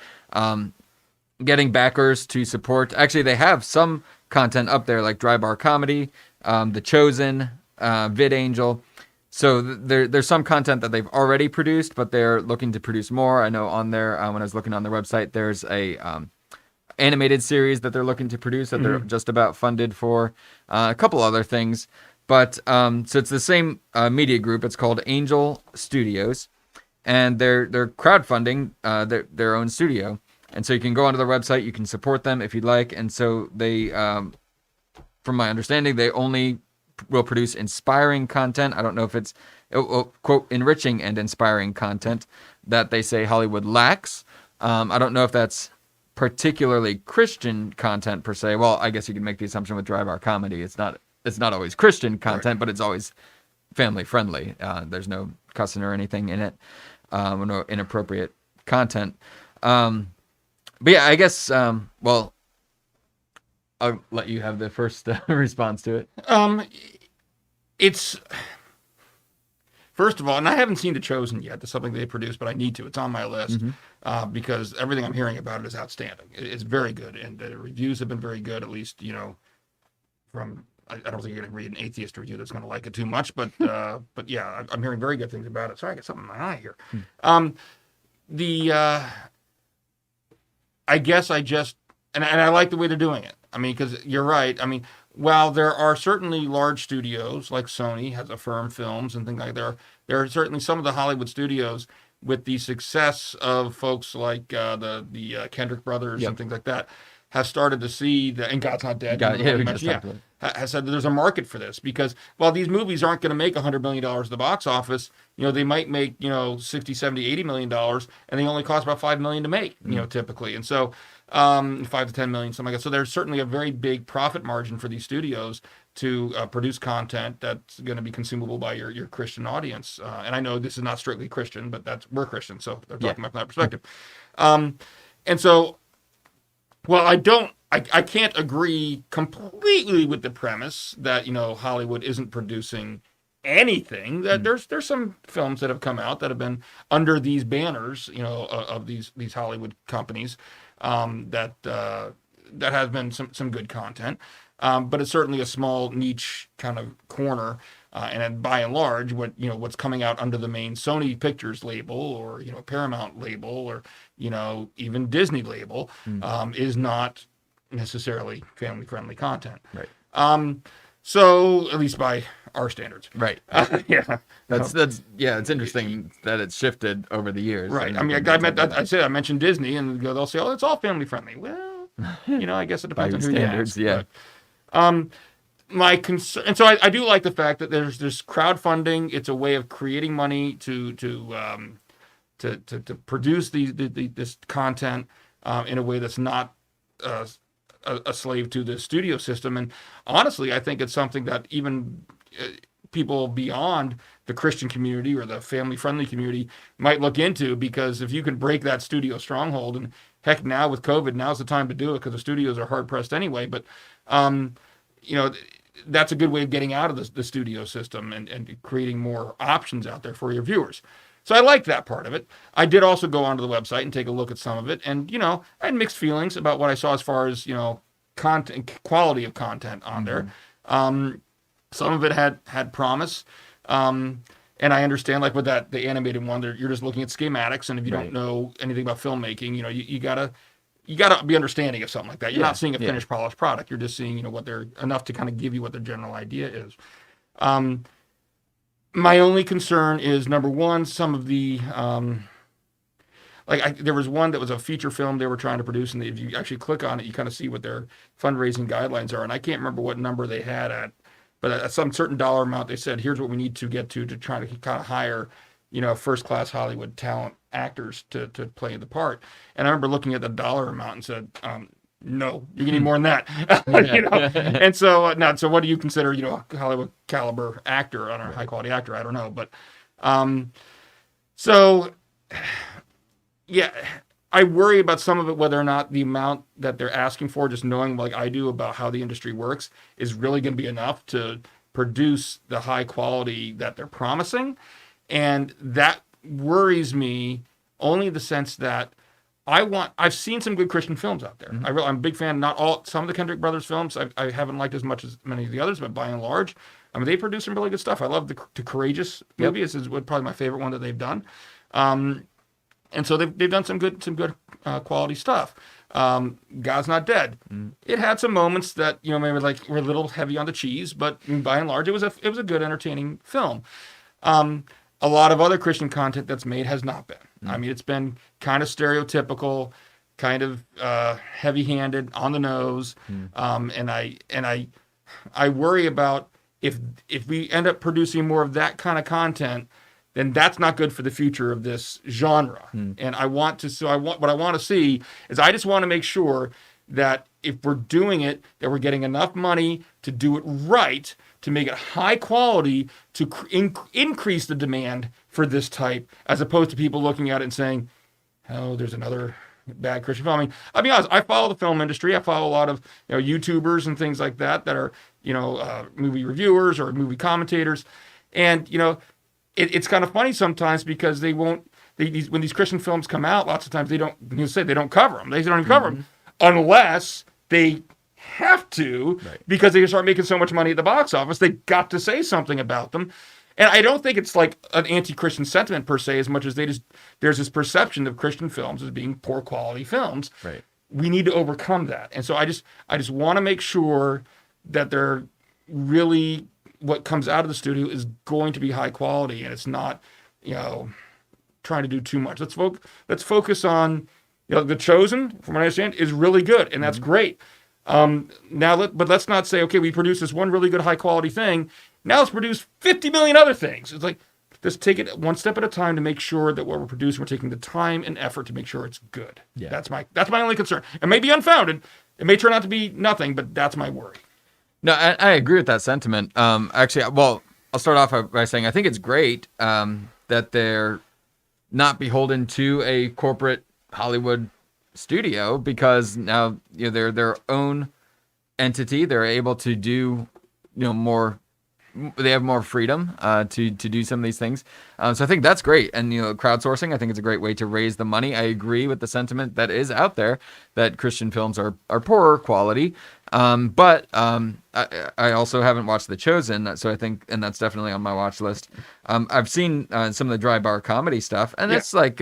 getting backers to support. Actually, they have some content up there, like Dry Bar Comedy, The Chosen, VidAngel. So there's some content that they've already produced, but they're looking to produce more. I know on there, when I was looking on their website, there's a animated series that they're looking to produce that they're just about funded for, a couple other things. But so it's the same media group. It's called Angel Studios, and they're crowdfunding their own studio. And so you can go onto their website, you can support them if you'd like. And so they, from my understanding, they only will produce inspiring content. I don't know if it's, quote, enriching and inspiring content that they say Hollywood lacks. I don't know if that's particularly Christian content per se. Well, I guess you can make the assumption with Dry Bar Comedy. It's not always Christian content, Right. but it's always family friendly. There's no cussing or anything in it, or no inappropriate content. But yeah, I guess, well, I'll let you have the first response to it. It's first of all, and I haven't seen The Chosen yet. That's something they produced, but I need to. It's on my list because everything I'm hearing about it is outstanding. It's very good, and the reviews have been very good. At least from I don't think you're going to read an atheist review that's going to like it too much, but yeah, I'm hearing very good things about it. Sorry, I got something in my eye here. I guess I just and I like the way they're doing it. I mean, because you're right. I mean, while there are certainly large studios like Sony has Affirm Films and things like that, there are certainly some of the Hollywood studios with the success of folks like the Kendrick brothers and things like that have started to see that. And God's Not Dead. Has said that there's a market for this because while these movies aren't going to make $100 million at the box office, they might make 60, 70, $80 million, and they only cost about $5 million to make, typically. And so 5 to 10 million, something like that. So there's certainly a very big profit margin for these studios to produce content that's going to be consumable by your Christian audience. And I know this is not strictly Christian, but we're Christian, so they're talking about from that perspective. And so, well, I can't agree completely with the premise that Hollywood isn't producing anything. That there's some films that have come out that have been under these banners, of these Hollywood companies. That has been some good content, but it's certainly a small niche kind of corner. And then by and large, what's coming out under the main Sony Pictures label or Paramount label or even Disney label is not necessarily family friendly content. Right. So at least by our standards. Right. Yeah. It's interesting that it's shifted over the years. Right. I mean, I mentioned Disney, and they'll say, "Oh, it's all family friendly." Well, I guess it depends on who standards. you ask. Yeah. But, my concern, and so I do like the fact that there's crowdfunding. It's a way of creating money to produce this content in a way that's not a slave to the studio system. And honestly, I think it's something that even people beyond the Christian community or the family-friendly community might look into, because if you can break that studio stronghold Heck, now with COVID, now's the time to do it because the studios are hard pressed anyway. But, you know, that's a good way of getting out of the studio system and creating more options out there for your viewers. So I like that part of it. I did also go onto the website and take a look at some of it. And, you know, I had mixed feelings about what I saw as far as, you know, content, quality of content on there. Some of it had promise. And I understand, like with the animated one, you're just looking at schematics. And if you don't know anything about filmmaking, you know, you gotta be understanding of something like that. You're not seeing a finished, polished product. You're just seeing, you know, what they're enough to kind of give you what their general idea is. My only concern is, number one, some of the, there was one that was a feature film they were trying to produce, and if you actually click on it, you kind of see what their fundraising guidelines are. And I can't remember what number they had but at some certain dollar amount, they said, here's what we need to get to try to kind of hire, you know, first-class Hollywood talent actors to play the part. And I remember looking at the dollar amount and said, no, you need more than that. You know? And so, so what do you consider, you know, a Hollywood caliber actor, I don't know, high quality actor, I don't know. But, yeah, I worry about some of it, whether or not the amount that they're asking for, just knowing like I do about how the industry works, is really going to be enough to produce the high quality that they're promising. And that worries me only in the sense that I've seen some good Christian films out there. I'm a big fan. Some of the Kendrick Brothers films I haven't liked as much as many of the others, but by and large, I mean, they produce some really good stuff. I love the Courageous movie. This is probably my favorite one that they've done. And so they've done some good quality stuff. God's Not Dead. It had some moments that, you know, maybe like were a little heavy on the cheese, but by and large, it was a good, entertaining film. A lot of other Christian content that's made has not been. I mean, it's been kind of stereotypical, kind of heavy-handed, on the nose, and I worry about if we end up producing more of that kind of content, then that's not good for the future of this genre. And what I want to see is I just want to make sure that if we're doing it, that we're getting enough money to do it right, to make it high quality, to increase the demand for this type, as opposed to people looking at it and saying, oh, there's another bad Christian film. I mean, I'll be honest, I follow the film industry. I follow a lot of, you know, YouTubers and things like that are, you know, movie reviewers or movie commentators. And, you know, it's kind of funny sometimes because when these Christian films come out, lots of times they don't cover them. They don't even cover them unless they have to, because they start making so much money at the box office. They got to say something about them. And I don't think it's like an anti-Christian sentiment per se, as much as there's this perception of Christian films as being poor quality films. Right. We need to overcome that. And so I just want to make sure that they're really, what comes out of the studio is going to be high quality, and it's not, you know, trying to do too much. Let's focus on, you know, The Chosen, from what I understand, is really good, and that's great. But let's not say, okay, we produce this one really good high quality thing. Now let's produce 50 million other things. It's like, let's take it one step at a time to make sure that what we're producing, we're taking the time and effort to make sure it's good. Yeah. That's my only concern. It may be unfounded. It may turn out to be nothing, but that's my worry. No, I agree with that sentiment. Actually, well, I'll start off by saying I think it's great that they're not beholden to a corporate Hollywood studio, because now, you know, they're their own entity. They're able to do, you know, more. They have more freedom to do some of these things. So I think that's great. And, you know, crowdsourcing, I think it's a great way to raise the money. I agree with the sentiment that is out there that Christian films are poorer quality. But I also haven't watched The Chosen, so I think, and that's definitely on my watch list. I've seen some of the dry bar comedy stuff, and it's like,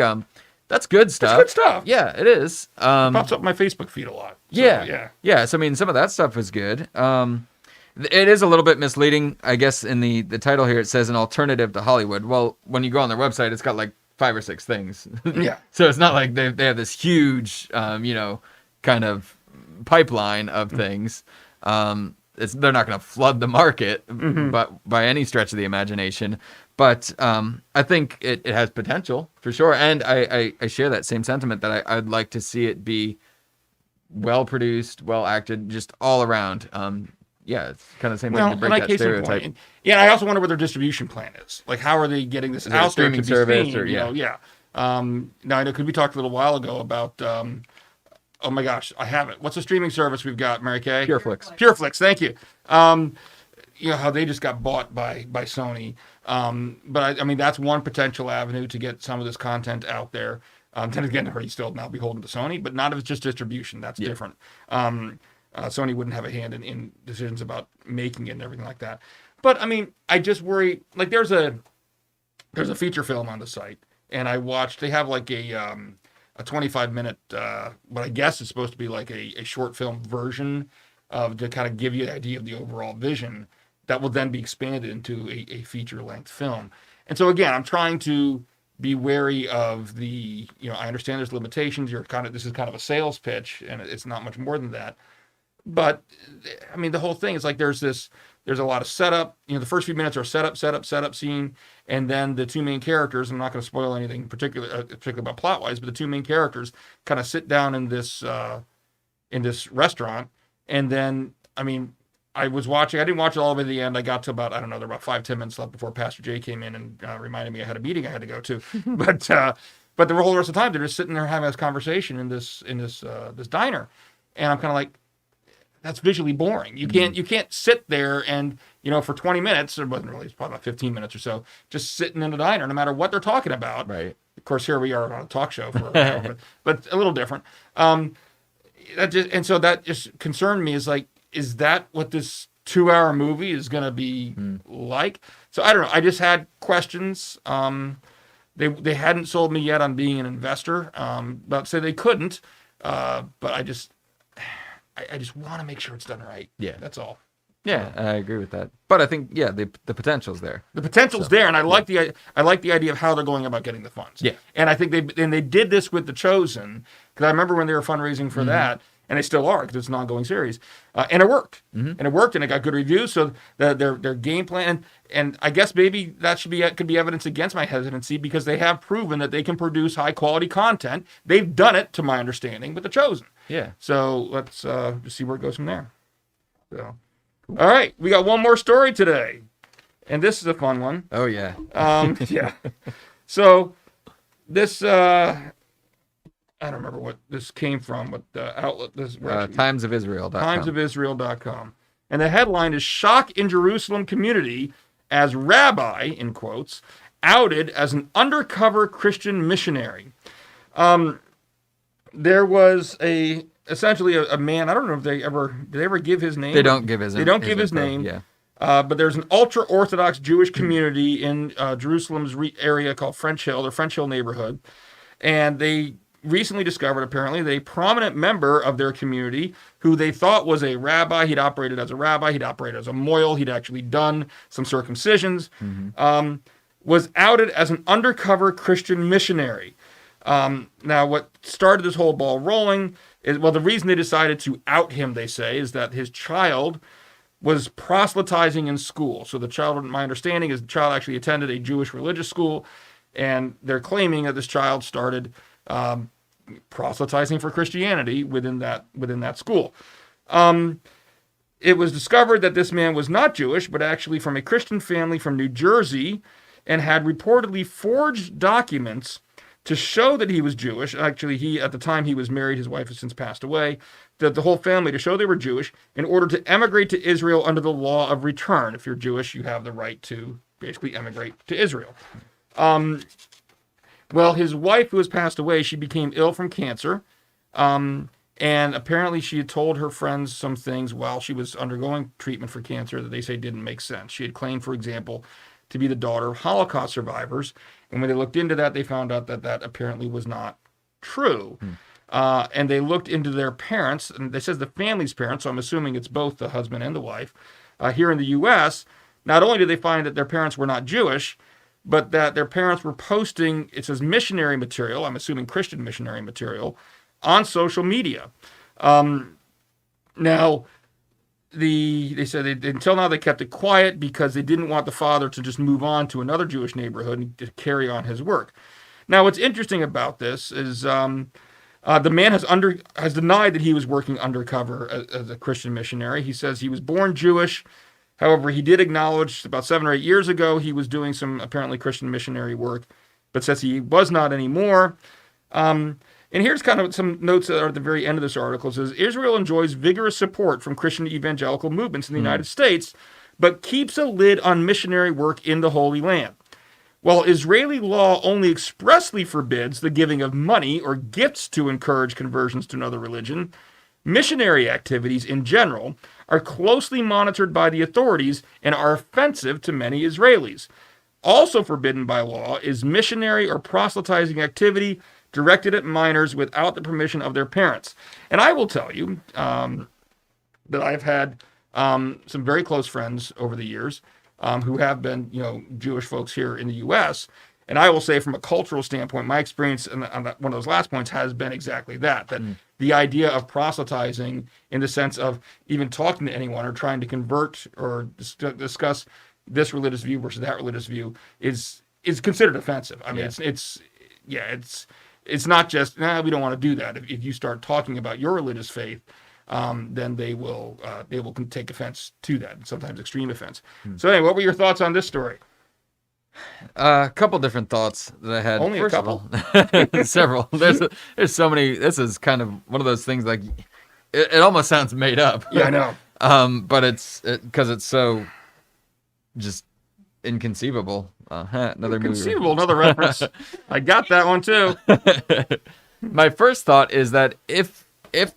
that's good stuff. It's good stuff. Yeah, it is. It pops up on my Facebook feed a lot. So, yeah. So, I mean, some of that stuff is good. It is a little bit misleading, I guess. In the title here, it says an alternative to Hollywood. Well, when you go on their website, it's got like 5 or 6 things. Yeah. So it's not like they have this huge, you know, kind of pipeline of things. They're not going to flood the market, but by any stretch of the imagination. But I think it has potential for sure. And I share that same sentiment that I'd like to see it be well produced, well acted, just all around. Yeah, it's kind of the same way to break that stereotype. Yeah, I also wonder what their distribution plan is. Like, how are they getting this out there to be seen? Now, I know, because we talked a little while ago about Oh my gosh, I have it. What's the streaming service we've got, Mary Kay? Pureflix. Pureflix, thank you. You know how they just got bought by Sony. But I mean, that's one potential avenue to get some of this content out there. Then again, they're still now beholden to Sony, but not if it's just distribution. That's different. Sony wouldn't have a hand in decisions about making it and everything like that. But I mean, I just worry. Like, there's a feature film on the site, and I watched. They have like a 25-minute, what I guess is supposed to be like a short film version to kind of give you an idea of the overall vision that will then be expanded into a feature-length film. And so again, I'm trying to be wary of the, I understand there's limitations. This is kind of a sales pitch, and it's not much more than that. But I mean, the whole thing is like there's a lot of setup. The first few minutes are setup scene, and then the two main characters. I'm not going to spoil anything particularly about plot wise, but the two main characters kind of sit down in this restaurant, and then I mean, I didn't watch it all the way to the end. I got to about, I don't know, there were about 5-10 minutes left before Pastor Jay came in and reminded me I had a meeting I had to go to. But the whole rest of the time they're just sitting there having this conversation in this diner, and I'm kind of like, that's visually boring. You can't sit there and, for 20 minutes, it wasn't really, it's probably about 15 minutes or so, just sitting in a diner, no matter what they're talking about. Right. Of course, here we are on a talk show for an hour, but a little different. So that just concerned me, is that what this 2-hour movie is going to be like? So I don't know. I just had questions. They hadn't sold me yet on being an investor, but say they couldn't. But I just want to make sure it's done right. Yeah, that's all. Yeah, I agree with that. But I think the potential's there. The potential's there, and I like the idea of how they're going about getting the funds. Yeah, and I think they did this with The Chosen, because I remember when they were fundraising for that, and they still are because it's an ongoing series, and it worked. And it got good reviews. So their game plan, and I guess maybe that could be evidence against my hesitancy, because they have proven that they can produce high quality content. They've done it, to my understanding, with The Chosen. Yeah. So let's just see where it goes from there. So, all right, we got one more story today, and this is a fun one. Oh yeah. Yeah. So this I don't remember what this came from, what the outlet this timesofisrael.com. Timesofisrael.com. And the headline is "Shock in Jerusalem Community as Rabbi," in quotes, outed as an undercover Christian missionary. There was essentially a man. I don't know if did they ever give his name? They don't give his name. Yeah. But there's an ultra-Orthodox Jewish community in Jerusalem's area called French Hill, the French Hill neighborhood. And they recently discovered, apparently, that a prominent member of their community, who they thought was a rabbi, he'd operated as a rabbi, he'd operated as a moil, he'd actually done some circumcisions, was outed as an undercover Christian missionary. Now, what started this whole ball rolling is, the reason they decided to out him, they say, is that his child was proselytizing in school. So the child, my understanding is the child actually attended a Jewish religious school, and they're claiming that this child started proselytizing for Christianity within that school. It was discovered that this man was not Jewish, but actually from a Christian family from New Jersey, and had reportedly forged documents to show that he was Jewish. Actually, at the time he was married, his wife has since passed away, that the whole family, to show they were Jewish, in order to emigrate to Israel under the law of return. If you're Jewish, you have the right to basically emigrate to Israel. Well, his wife, who has passed away, she became ill from cancer, and apparently she had told her friends some things while she was undergoing treatment for cancer that they say didn't make sense. She had claimed, for example, to be the daughter of Holocaust survivors, and when they looked into that, they found out that apparently was not true. And they looked into their parents, and they says the family's parents, so I'm assuming it's both the husband and the wife, here in the U.S. Not only did they find that their parents were not Jewish, but that their parents were posting, it says missionary material, I'm assuming Christian missionary material, on social media. Now, they said until now they kept it quiet because they didn't want the father to just move on to another Jewish neighborhood and to carry on his work. Now, what's interesting about this is the man has denied that he was working undercover as a Christian missionary. He says he was born Jewish. However, he did acknowledge about 7 or 8 years ago he was doing some apparently Christian missionary work, but says he was not anymore. And here's kind of some notes that are at the very end of this article. It says, Israel enjoys vigorous support from Christian evangelical movements in the United States, but keeps a lid on missionary work in the Holy Land. While Israeli law only expressly forbids the giving of money or gifts to encourage conversions to another religion, missionary activities in general are closely monitored by the authorities and are offensive to many Israelis. Also forbidden by law is missionary or proselytizing activity directed at minors without the permission of their parents. And I will tell you that I've had some very close friends over the years who have been, Jewish folks here in the U.S. And I will say, from a cultural standpoint, my experience on one of those last points has been exactly that the idea of proselytizing in the sense of even talking to anyone or trying to convert or discuss this religious view versus that religious view is considered offensive. I mean, it's not just, we don't want to do that. If you start talking about your religious faith, then they will take offense to that, and sometimes extreme offense. So anyway, what were your thoughts on this story? A couple different thoughts that I had. Only First a couple? Of all, several. There's so many. This is kind of one of those things, like it almost sounds made up. Yeah, I know. But it's because it's so just inconceivable. Another Inconceivable, another reference. I got that one too. My first thought is that if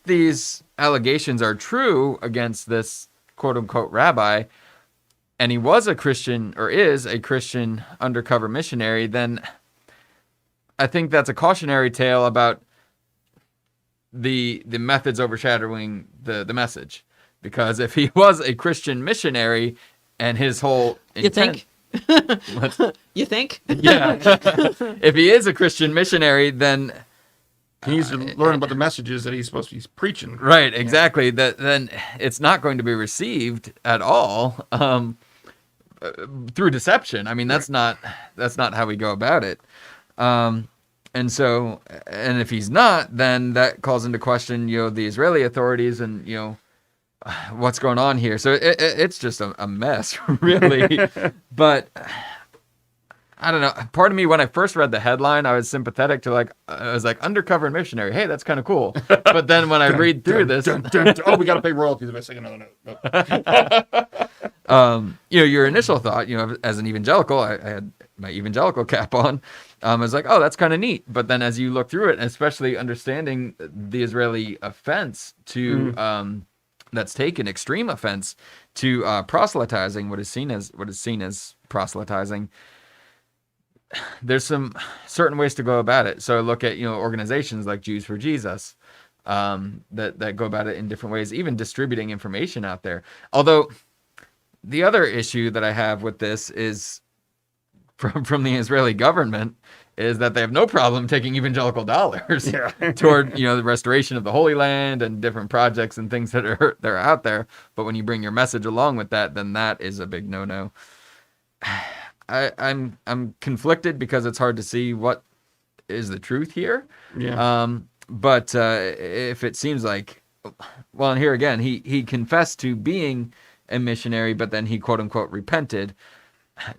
these allegations are true against this quote unquote rabbi, and he was a Christian or is a Christian undercover missionary, then I think that's a cautionary tale about the methods overshadowing the message. Because if he was a Christian missionary and his whole intent... You think? Yeah. If he is a Christian missionary, then... He needs to learn about the messages that he's supposed to be preaching. Right, exactly. Then it's not going to be received at all through deception. I mean, that's not how we go about it. And if he's not, then that calls into question, the Israeli authorities and what's going on here. So it's just a mess, really. But I don't know. Part of me, when I first read the headline, I was sympathetic to I was like, undercover missionary. Hey, that's kind of cool. But then when I read through this, oh, we got to pay royalties if I sing another note. Your initial thought, as an evangelical, I had my evangelical cap on. I was like, oh, that's kind of neat. But then as you look through it, and especially understanding the Israeli offense to that's taken extreme offense to proselytizing, what is seen as proselytizing. There's some certain ways to go about it. So look at organizations like Jews for Jesus that go about it in different ways, even distributing information out there. Although the other issue that I have with this is from the Israeli government is that they have no problem taking evangelical dollars toward the restoration of the Holy Land and different projects and things that are out there. But when you bring your message along with that, then that is a big no-no. I'm conflicted because it's hard to see what is the truth here. Yeah. But if it seems like, well, and here again, he confessed to being a missionary, but then he quote unquote repented.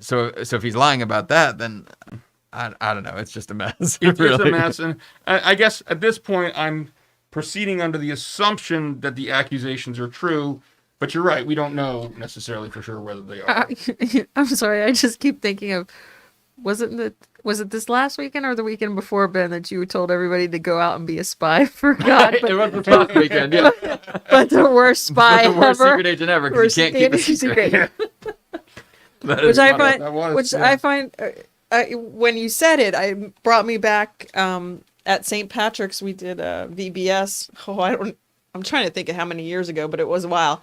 So if he's lying about that, then I don't know. It's just a mess. It's a mess, and I guess at this point I'm proceeding under the assumption that the accusations are true. But you're right. We don't know necessarily for sure whether they are. I'm sorry. I just keep thinking of, was it this last weekend or the weekend before, Ben, that you told everybody to go out and be a spy for God? It was the last weekend, yeah. But the worst spy ever. The worst secret agent ever, because you can't keep a secret. I find, when you said it, it brought me back at St. Patrick's. We did a VBS. I'm trying to think of how many years ago, but it was a while.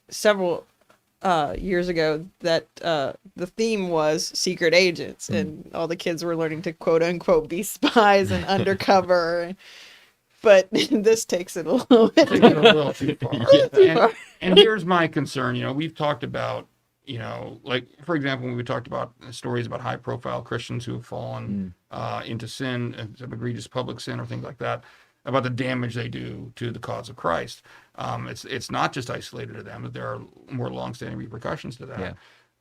Several years ago, that the theme was secret agents, and all the kids were learning to quote unquote be spies and undercover. But this takes it a little bit too far. And here's my concern. We've talked about, like, for example, when we talked about stories about high profile Christians who have fallen into sin, some egregious public sin or things like that, about the damage they do to the cause of Christ. It's not just isolated to them, but there are more longstanding repercussions to that.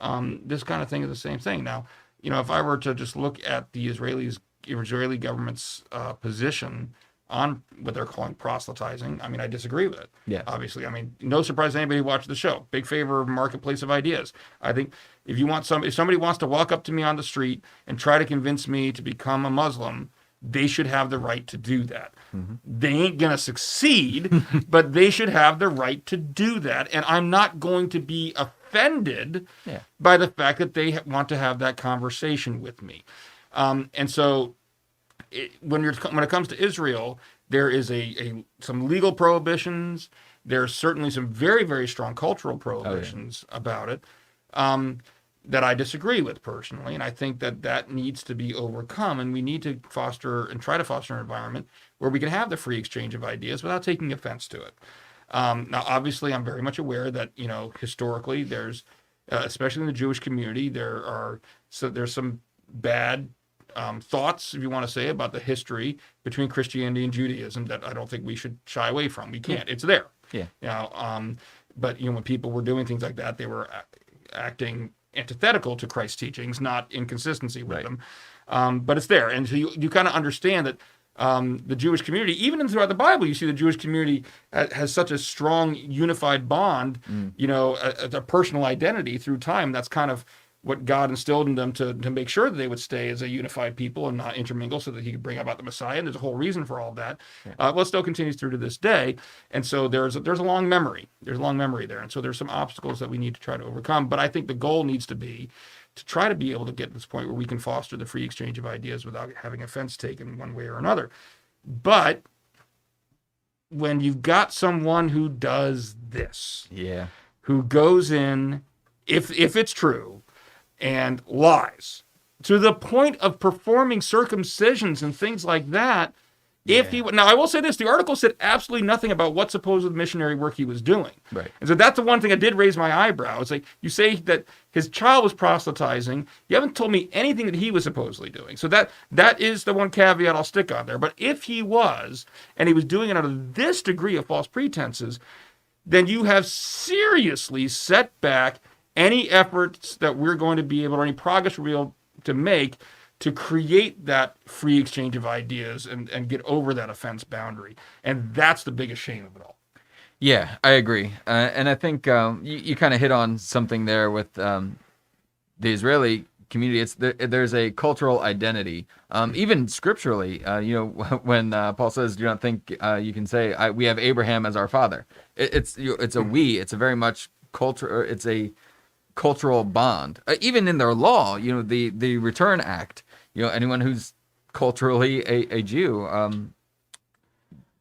Yeah. This kind of thing is the same thing. Now, if I were to just look at the Israelis Israeli government's position on what they're calling proselytizing. I mean, I disagree with it. Yeah. Obviously. I mean, no surprise to anybody who watched the show. Big favor of marketplace of ideas. I think if somebody wants to walk up to me on the street and try to convince me to become a Muslim, they should have the right to do that. They ain't going to succeed, but they should have the right to do that. And I'm not going to be offended by the fact that they want to have that conversation with me. And so when it comes to Israel, there is some legal prohibitions. There's certainly some very, very strong cultural prohibitions about it that I disagree with personally. And I think that needs to be overcome. And we need to try to foster an environment where we can have the free exchange of ideas without taking offense to it. Now, obviously, I'm very much aware that, historically there's, especially in the Jewish community, there's some bad thoughts, if you want to say, about the history between Christianity and Judaism that I don't think we should shy away from. We can't. It's there. Yeah. But when people were doing things like that, they were acting antithetical to Christ's teachings, not inconsistency with them. But it's there. And so you kind of understand that the Jewish community, even throughout the Bible, you see the Jewish community has such a strong, unified bond, a personal identity through time. That's kind of what God instilled in them to make sure that they would stay as a unified people and not intermingle so that he could bring about the Messiah. And there's a whole reason for all of that. Well, it still continues through to this day. And so there's a long memory. There's a long memory there. And so there's some obstacles that we need to try to overcome. But I think the goal needs to be to try to be able to get to this point where we can foster the free exchange of ideas without having offense taken one way or another. But when you've got someone who does this, who goes in, if it's true, and lies to the point of performing circumcisions and things like that. Now, I will say this, the article said absolutely nothing about what supposed missionary work he was doing. Right. And so that's the one thing that did raise my eyebrow. It's like, you say that his child was proselytizing. You haven't told me anything that he was supposedly doing. So that is the one caveat I'll stick on there. But if he was, and he was doing it out of this degree of false pretenses, then you have seriously set back any efforts that we're going to be able, or any progress we're able to make to create that free exchange of ideas and get over that offense boundary. And that's the biggest shame of it all. Yeah, I agree. And I think you kind of hit on something there with the Israeli community. There's a cultural identity, even scripturally. When Paul says, "Do not think you can say we have Abraham as our father." It's a we. It's a very much culture. It's a cultural bond. Even in their law, the Return Act. Anyone who's culturally a Jew,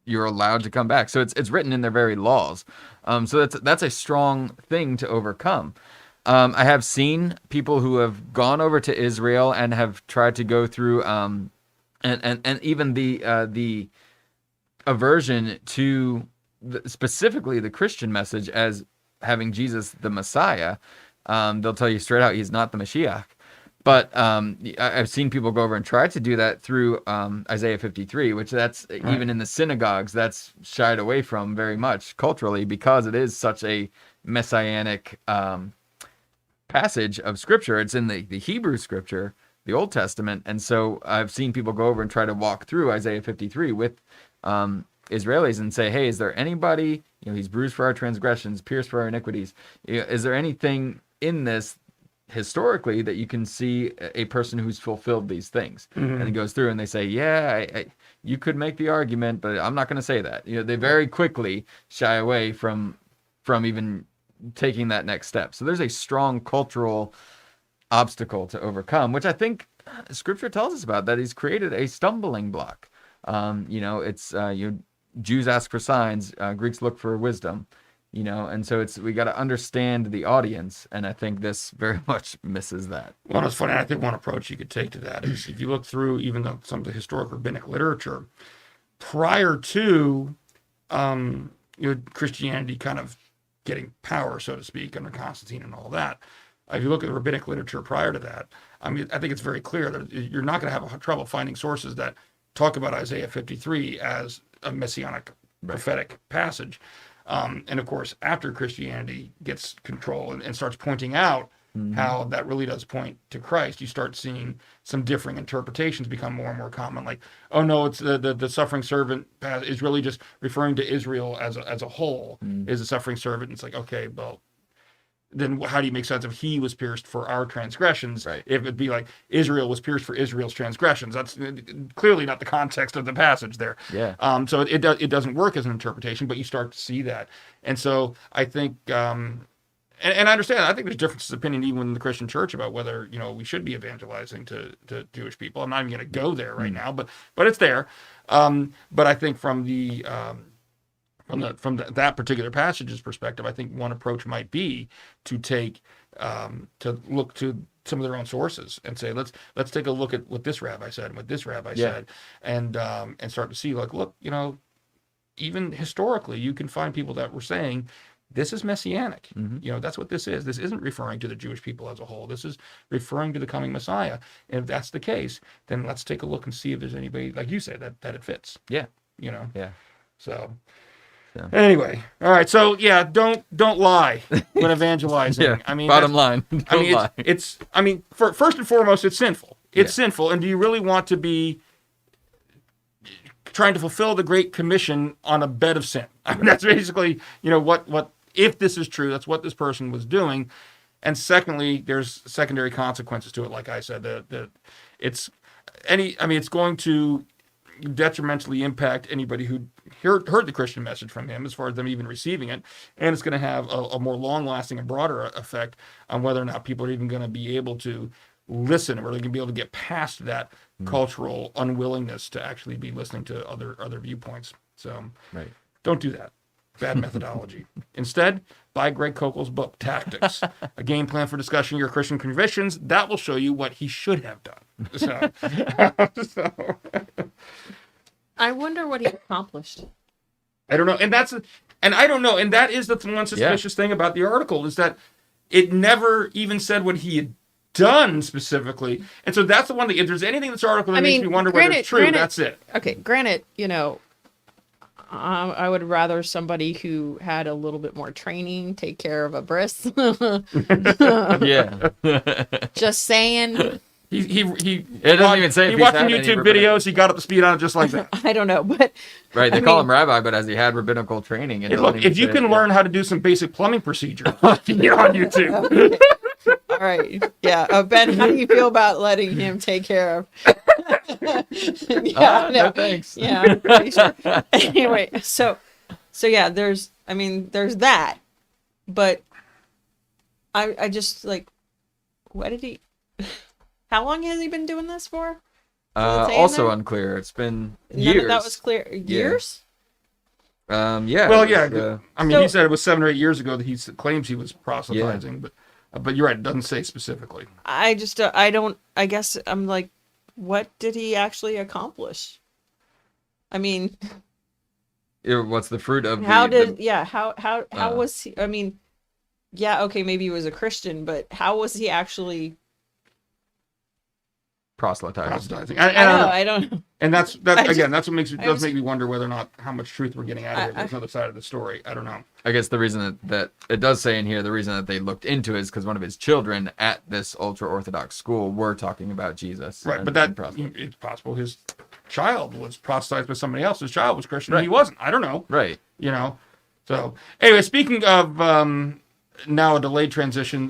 you're allowed to come back. So it's written in their very laws. So that's a strong thing to overcome. I have seen people who have gone over to Israel and have tried to go through, and even the aversion to specifically the Christian message as having Jesus the Messiah. They'll tell you straight out he's not the Mashiach. But I've seen people go over and try to do that through Isaiah 53, which that's right. Even in the synagogues, that's shied away from very much culturally because it is such a messianic passage of Scripture. It's in the Hebrew Scripture, the Old Testament. And so I've seen people go over and try to walk through Isaiah 53 with Israelis and say, hey, is there anybody, he's bruised for our transgressions, pierced for our iniquities. Is there anything in this historically that you can see a person who's fulfilled these things? Mm-hmm. And he goes through and they say, you could make the argument, but I'm not going to say that. They very quickly shy away from even taking that next step. So there's a strong cultural obstacle to overcome, which I think Scripture tells us about, that he's created a stumbling block. It's Jews ask for signs, Greeks look for wisdom. And so we got to understand the audience, and I think this very much misses that. Well, it's funny. I think one approach you could take to that is if you look through even some of the historic rabbinic literature prior to Christianity kind of getting power, so to speak, under Constantine and all that. If you look at the rabbinic literature prior to that, I think it's very clear that you're not going to have trouble finding sources that talk about Isaiah 53 as a messianic prophetic passage. And of course, after Christianity gets control and starts pointing out how that really does point to Christ, you start seeing some differing interpretations become more and more common. Like, oh no, it's the suffering servant is really just referring to Israel as a whole, is a suffering servant. And it's like, okay, well, then how do you make sense of he was pierced for our transgressions? Right. If it'd be like Israel was pierced for Israel's transgressions, that's clearly not the context of the passage there. Yeah. So it doesn't work as an interpretation, but you start to see that. And so I think, and I understand, I think there's differences of opinion even in the Christian church about whether, we should be evangelizing to Jewish people. I'm not even going to go there right now, but it's there. But I think from that particular passage's perspective, I think one approach might be to take to look to some of their own sources and say, let's take a look at what this rabbi said and what this rabbi said, and start to see, like, look, even historically, you can find people that were saying this is messianic. That's what this is. This isn't referring to the Jewish people as a whole. This is referring to the coming Messiah. And if that's the case, then let's take a look and see if there's anybody, like you say, that it fits. Yeah. Yeah. So. Yeah. Anyway, all right. So yeah, don't lie when evangelizing. Yeah. I mean, bottom line, don't lie. It's first and foremost, it's sinful. It's sinful. And do you really want to be trying to fulfill the Great Commission on a bed of sin? I mean, that's basically, what if this is true, that's what this person was doing. And secondly, there's secondary consequences to it. Like I said, it's going to detrimentally impact anybody who heard the Christian message from him, as far as them even receiving it, and it's going to have a more long-lasting and broader effect on whether or not people are even going to be able to listen, or they're going to be able to get past that cultural unwillingness to actually be listening to other viewpoints. So don't do that. Bad methodology. Instead, buy Greg Kokel's book, Tactics, a game plan for discussing your Christian convictions. That will show you what he should have done. So I wonder what he accomplished. I don't know. And I don't know. And that is the one suspicious thing about the article, is that it never even said what he had done specifically. And so that's the one that, if there's anything in this article that makes me wonder whether it's true, that's it. Okay, granted, I would rather somebody who had a little bit more training take care of a bris. Yeah. Just saying. He doesn't even say he watched some YouTube videos. He got up to speed on it just like that. I don't know, but right. They call him rabbi, but has he had rabbinical training? Hey, look, if you can learn how to do some basic plumbing procedure, you get on YouTube. Okay. All right. Yeah. Ben, how do you feel about letting him take care of? No, thanks. Yeah. Sure. Anyway, so yeah, there's that, but I just, like, what did he? How long has he been doing this for? Also unclear. It's been years. That was clear. Years? Yeah. Well, yeah. He said it was 7 or 8 years ago that he claims he was proselytizing, but you're right. It doesn't say specifically. I guess I'm like, what did he actually accomplish? I mean, what's the fruit of how was he? I mean, yeah, okay, maybe he was a Christian, but how was he actually proselytizing? I don't know. And that's what makes me wonder whether or not how much truth we're getting out of it. There's another side of the story. I don't know. I guess the reason that it does say in here, the reason that they looked into it is because one of his children at this ultra-Orthodox school were talking about Jesus. Right, but it's possible his child was proselytized by somebody else. His child was Christian, and he wasn't. I don't know. Right. So anyway, speaking of now a delayed transition,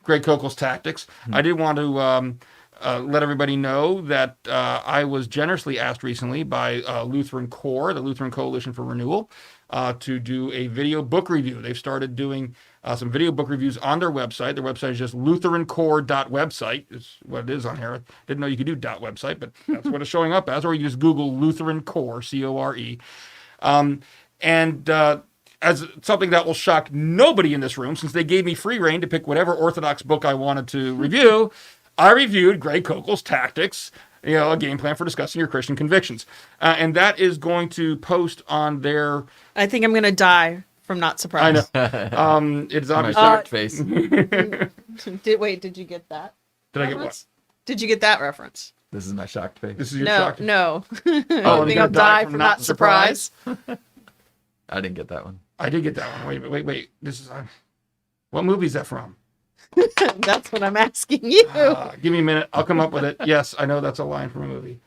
Greg Kokel's Tactics, I did want to let everybody know that I was generously asked recently by Lutheran Core, the Lutheran Coalition for Renewal, to do a video book review. They've started doing some video book reviews on their website. Their website is just lutherancore.website is what it is on here. I didn't know you could do .website, but that's what it's showing up as. Or you just Google Lutheran Core, C-O-R-E. As something that will shock nobody in this room, since they gave me free reign to pick whatever Orthodox book I wanted to review, I reviewed Greg Kokel's Tactics, a game plan for discussing your Christian convictions. And that is going to post on their... I think I'm going to die from not surprise. I know. It's obviously... shocked face. Did you get that? Did I get what? Did you get that reference? This is my shocked face. This is your shocked... No. I think I'll die from not surprise. I didn't get that one. I did get that one. Wait. This is... what movie is that from? That's what I'm asking you. Give me a minute. I'll come up with it. Yes, I know that's a line from a movie.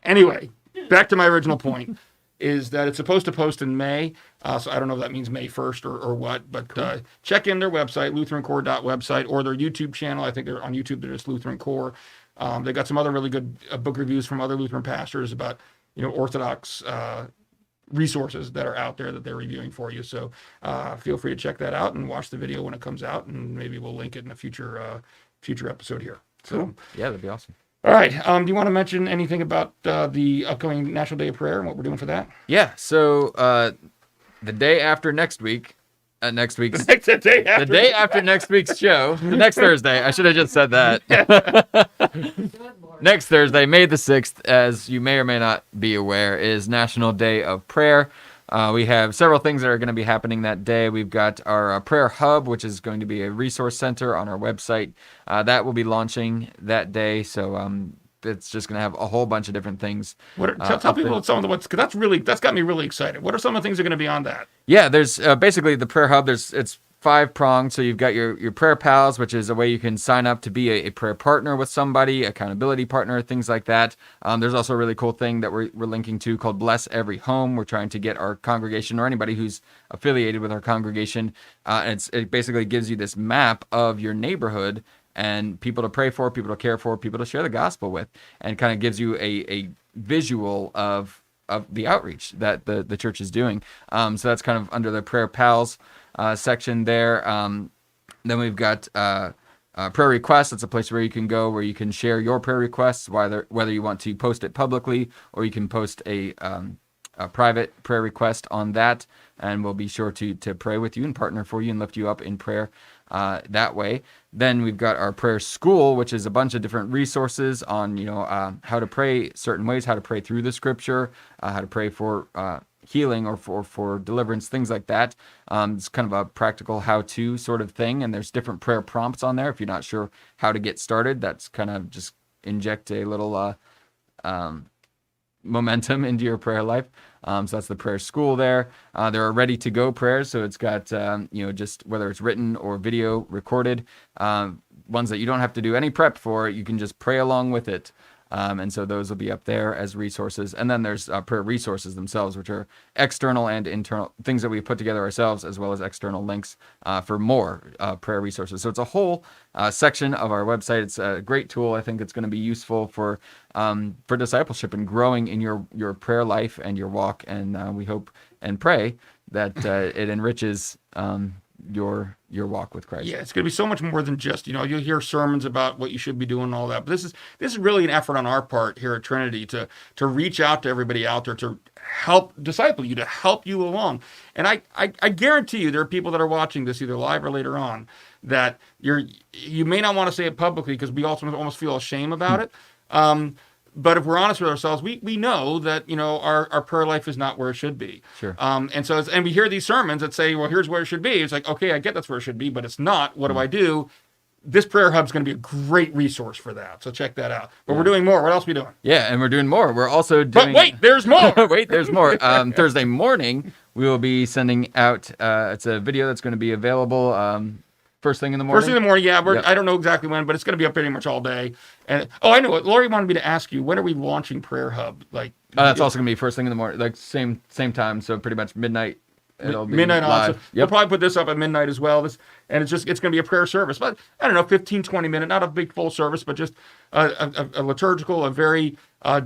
Anyway, back to my original point is that it's supposed to post in May. So I don't know if that means May 1st or what, but cool. Check in their website, lutherancore.website, or their YouTube channel. I think they're on YouTube. They're just Lutheran Core. They got some other really good book reviews from other Lutheran pastors about, Orthodox resources that are out there that they're reviewing for you. So feel free to check that out and watch the video when it comes out, and maybe we'll link it in a future episode here. So cool. Yeah, that'd be awesome. All right. Do you want to mention anything about the upcoming National Day of Prayer and what we're doing for that? Yeah. So the day after next week, the day after next week's show, the next Thursday. I should have just said that. Next Thursday, May the 6th, as you may or may not be aware, is National Day of Prayer. We have several things that are going to be happening that day. We've got our prayer hub, which is going to be a resource center on our website. That will be launching that day. So it's just going to have a whole bunch of different things. Tell people some of the ones, because that's got me really excited. What are some of the things that are going to be on that? Yeah, there's basically the prayer hub. It's 5-pronged. So you've got your prayer pals, which is a way you can sign up to be a prayer partner with somebody, accountability partner, things like that. There's also a really cool thing that we're linking to called Bless Every Home. We're trying to get our congregation or anybody who's affiliated with our congregation. It basically gives you this map of your neighborhood and people to pray for, people to care for, people to share the gospel with, and kind of gives you a visual of the outreach that the church is doing. So that's kind of under the prayer pals section there. Then we've got prayer requests. It's a place where you can go where you can share your prayer requests, whether you want to post it publicly or you can post a private prayer request on that, and we'll be sure to pray with you and partner for you and lift you up in prayer that way. Then we've got our prayer school, which is a bunch of different resources on how to pray certain ways, how to pray through the scripture, how to pray for healing or for deliverance, things like that. It's kind of a practical how-to sort of thing, and there's different prayer prompts on there. If you're not sure how to get started, that's kind of just inject a little momentum into your prayer life. So that's the prayer school there. There are ready-to-go prayers, so it's got just whether it's written or video recorded, ones that you don't have to do any prep for. You can just pray along with it. And so those will be up there as resources. And then there's prayer resources themselves, which are external and internal things that we put together ourselves, as well as external links for more prayer resources. So it's a whole section of our website. It's a great tool. I think it's going to be useful for discipleship and growing in your prayer life and your walk. And we hope and pray that it enriches your walk with Christ. Yeah, it's going to be so much more than just, you'll hear sermons about what you should be doing and all that. But this is really an effort on our part here at Trinity to reach out to everybody out there to help disciple you, to help you along. And I guarantee you there are people that are watching this either live or later on that you may not want to say it publicly because we also almost feel ashamed about it. But if we're honest with ourselves, we know that, our prayer life is not where it should be. Sure. And we hear these sermons that say, well, here's where it should be. It's like, okay, I get that's where it should be, but it's not. What do I do? This prayer hub is going to be a great resource for that. So check that out. But we're doing more. What else are we doing? Yeah, and we're doing more. We're also doing... But wait, there's more. Wait, there's more. Thursday morning, we will be sending out, it's a video that's going to be available first thing in the morning. First thing in the morning, yeah. I don't know exactly when, but it's going to be up pretty much all day. And I know what Lori wanted me to ask you. When are we launching Prayer Hub? That's also going to be first thing in the morning, like same time. So pretty much midnight. It'll be midnight live. on. So we'll probably put this up at midnight as well. It's going to be a prayer service, but I don't know, 15, 20 minute, not a big full service, but just a liturgical, a very a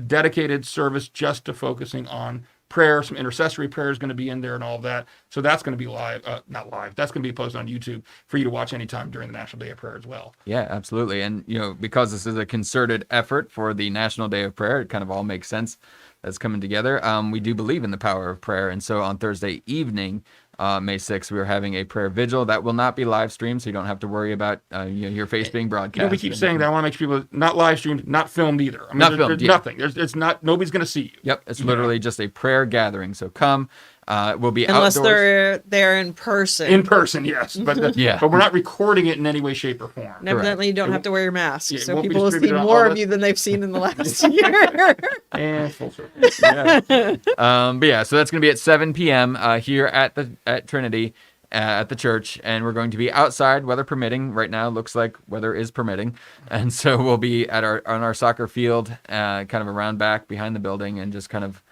dedicated service just to focusing on prayer. Some intercessory prayer is going to be in there and all of that. So that's going to be live, not live. That's going to be posted on YouTube for you to watch anytime during the National Day of Prayer as well. Yeah, absolutely. And, because this is a concerted effort for the National Day of Prayer, it kind of all makes sense that's coming together. We do believe in the power of prayer. And so on Thursday evening, May 6th, we are having a prayer vigil that will not be live streamed, so you don't have to worry about your face being broadcast. We keep saying that. I want to make sure people not live streamed, not filmed either. I mean, there's nothing. It's not. Nobody's going to see you. Yep, it's literally just a prayer gathering. So come. We'll be unless outdoors. they're there in person. In person, yes, but but we're not recording it in any way, shape, or form. And evidently, you don't have to wear your mask, so people will see distributed more of you than they've seen in the last year. And full circle. But yeah, so that's going to be at 7 p.m. Here at Trinity. at the church, and we're going to be outside, weather permitting. Right now, looks like weather is permitting, and so we'll be at on our soccer field, kind of around back behind the building, and just kind of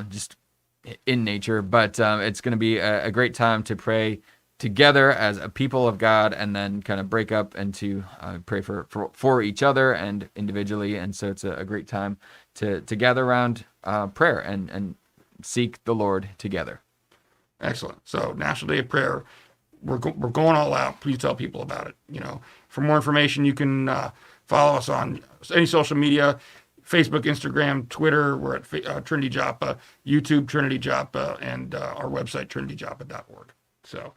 just in nature. But it's going to be a great time to pray together as a people of God, and then kind of break up and to pray for each other and individually. And so it's a great time to gather around prayer and seek the Lord together. Excellent. So National Day of Prayer, we're going all out. Please tell people about it. For more information, you can follow us on any social media, Facebook, Instagram, Twitter. We're at Trinity Joppa, YouTube Trinity Joppa, and our website trinityjoppa.org. So,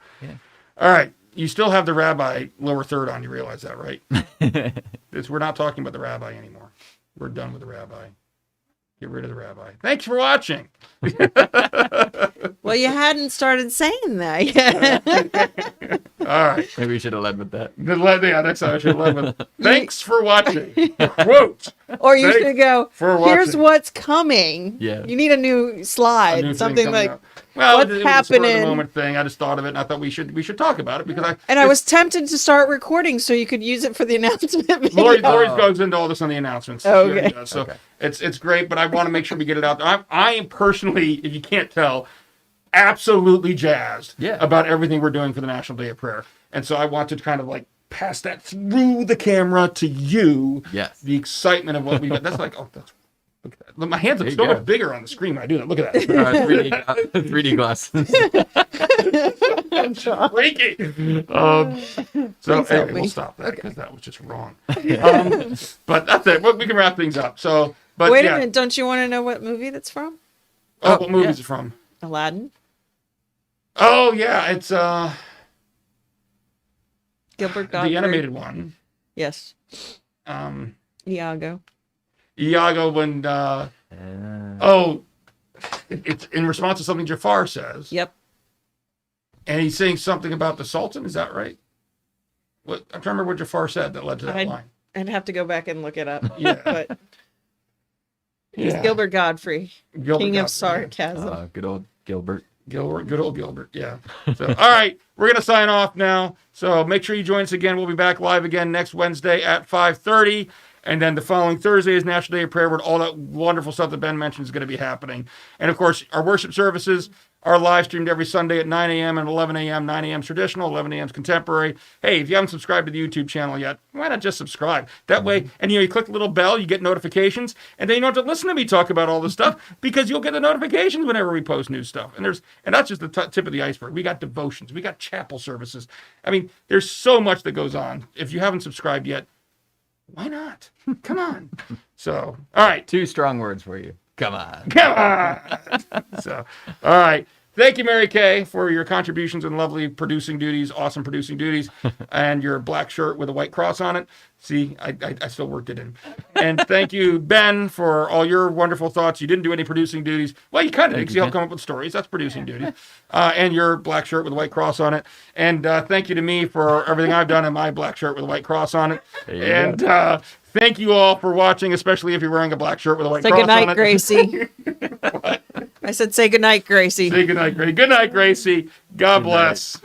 All right. You still have the Rabbi lower third on. You realize that, right? We're not talking about the Rabbi anymore. We're done with the Rabbi. Get rid of the Rabbi. Thanks for watching. Well, you hadn't started saying that yet. All right. Maybe we should have led with that. Yeah, next time I should have led with thanks for watching. Quote. Or you Thanks should go, for here's watching. what's coming. Yeah. You need a new slide. A new thing something coming like, up. Well, what's it was a spur of happening? the moment thing. I just thought of it, and I thought we should talk about it because And I was tempted to start recording so you could use it for the announcement video. Lori goes into all this on the announcements. Oh, She already okay. does. So it's great, but I want to make sure we get it out there. I am personally, if you can't tell, absolutely jazzed about everything we're doing for the National Day of Prayer. And so I want to kind of like pass that through the camera to you. Yes. The excitement of what we got. That's like, look at that. My hands are There you so go. much bigger on the screen when I do that. Look at that. 3D glasses. Breaking. So Please help anyway, me. we'll stop that because that was just wrong. But that's it. We can wrap things up. So, but Wait yeah. a minute, don't you want to know what movie that's from? What movie is it from? Aladdin? Oh yeah, it's Gilbert Gottfried? the animated one. Yes. Iago. Iago when it's in response to something Jafar says. Yep. And he's saying something about the Sultan. Is that right? What I'm trying to remember what Jafar said that led to that line. I'd have to go back and look it up. Yeah. But he's Yeah. Gilbert Godfrey, Gilbert King of Gottfried, Sarcasm. Good old Gilbert. Good old Gilbert, yeah. So, all right, we're going to sign off now. So make sure you join us again. We'll be back live again next Wednesday at 5:30. And then the following Thursday is National Day of Prayer, where all that wonderful stuff that Ben mentioned is going to be happening. And, of course, our worship services are live streamed every Sunday at 9 a.m. and 11 a.m. 9 a.m. is traditional, 11 a.m. is contemporary. Hey, if you haven't subscribed to the YouTube channel yet, why not just subscribe? That way, and you click the little bell, you get notifications, and then you don't have to listen to me talk about all this stuff because you'll get the notifications whenever we post new stuff. And that's just the tip of the iceberg. We got devotions, we got chapel services. I mean, there's so much that goes on. If you haven't subscribed yet, why not? Come on. So, all right. 2 strong words for you. Come on. Come on. So, all right. Thank you, Mary Kay, for your contributions and lovely producing duties, awesome producing duties, and your black shirt with a white cross on it. See, I still worked it in. And thank you, Ben, for all your wonderful thoughts. You didn't do any producing duties. Well, you kind of did because you helped come up with stories. That's producing duty. And your black shirt with a white cross on it. And thank you to me for everything I've done in my black shirt with a white cross on it. And thank you all for watching, especially if you're wearing a black shirt with a white Say cross goodnight, on it. Gracie. I said say goodnight, Gracie. Say goodnight, Gracie. Good night, Gracie. God bless.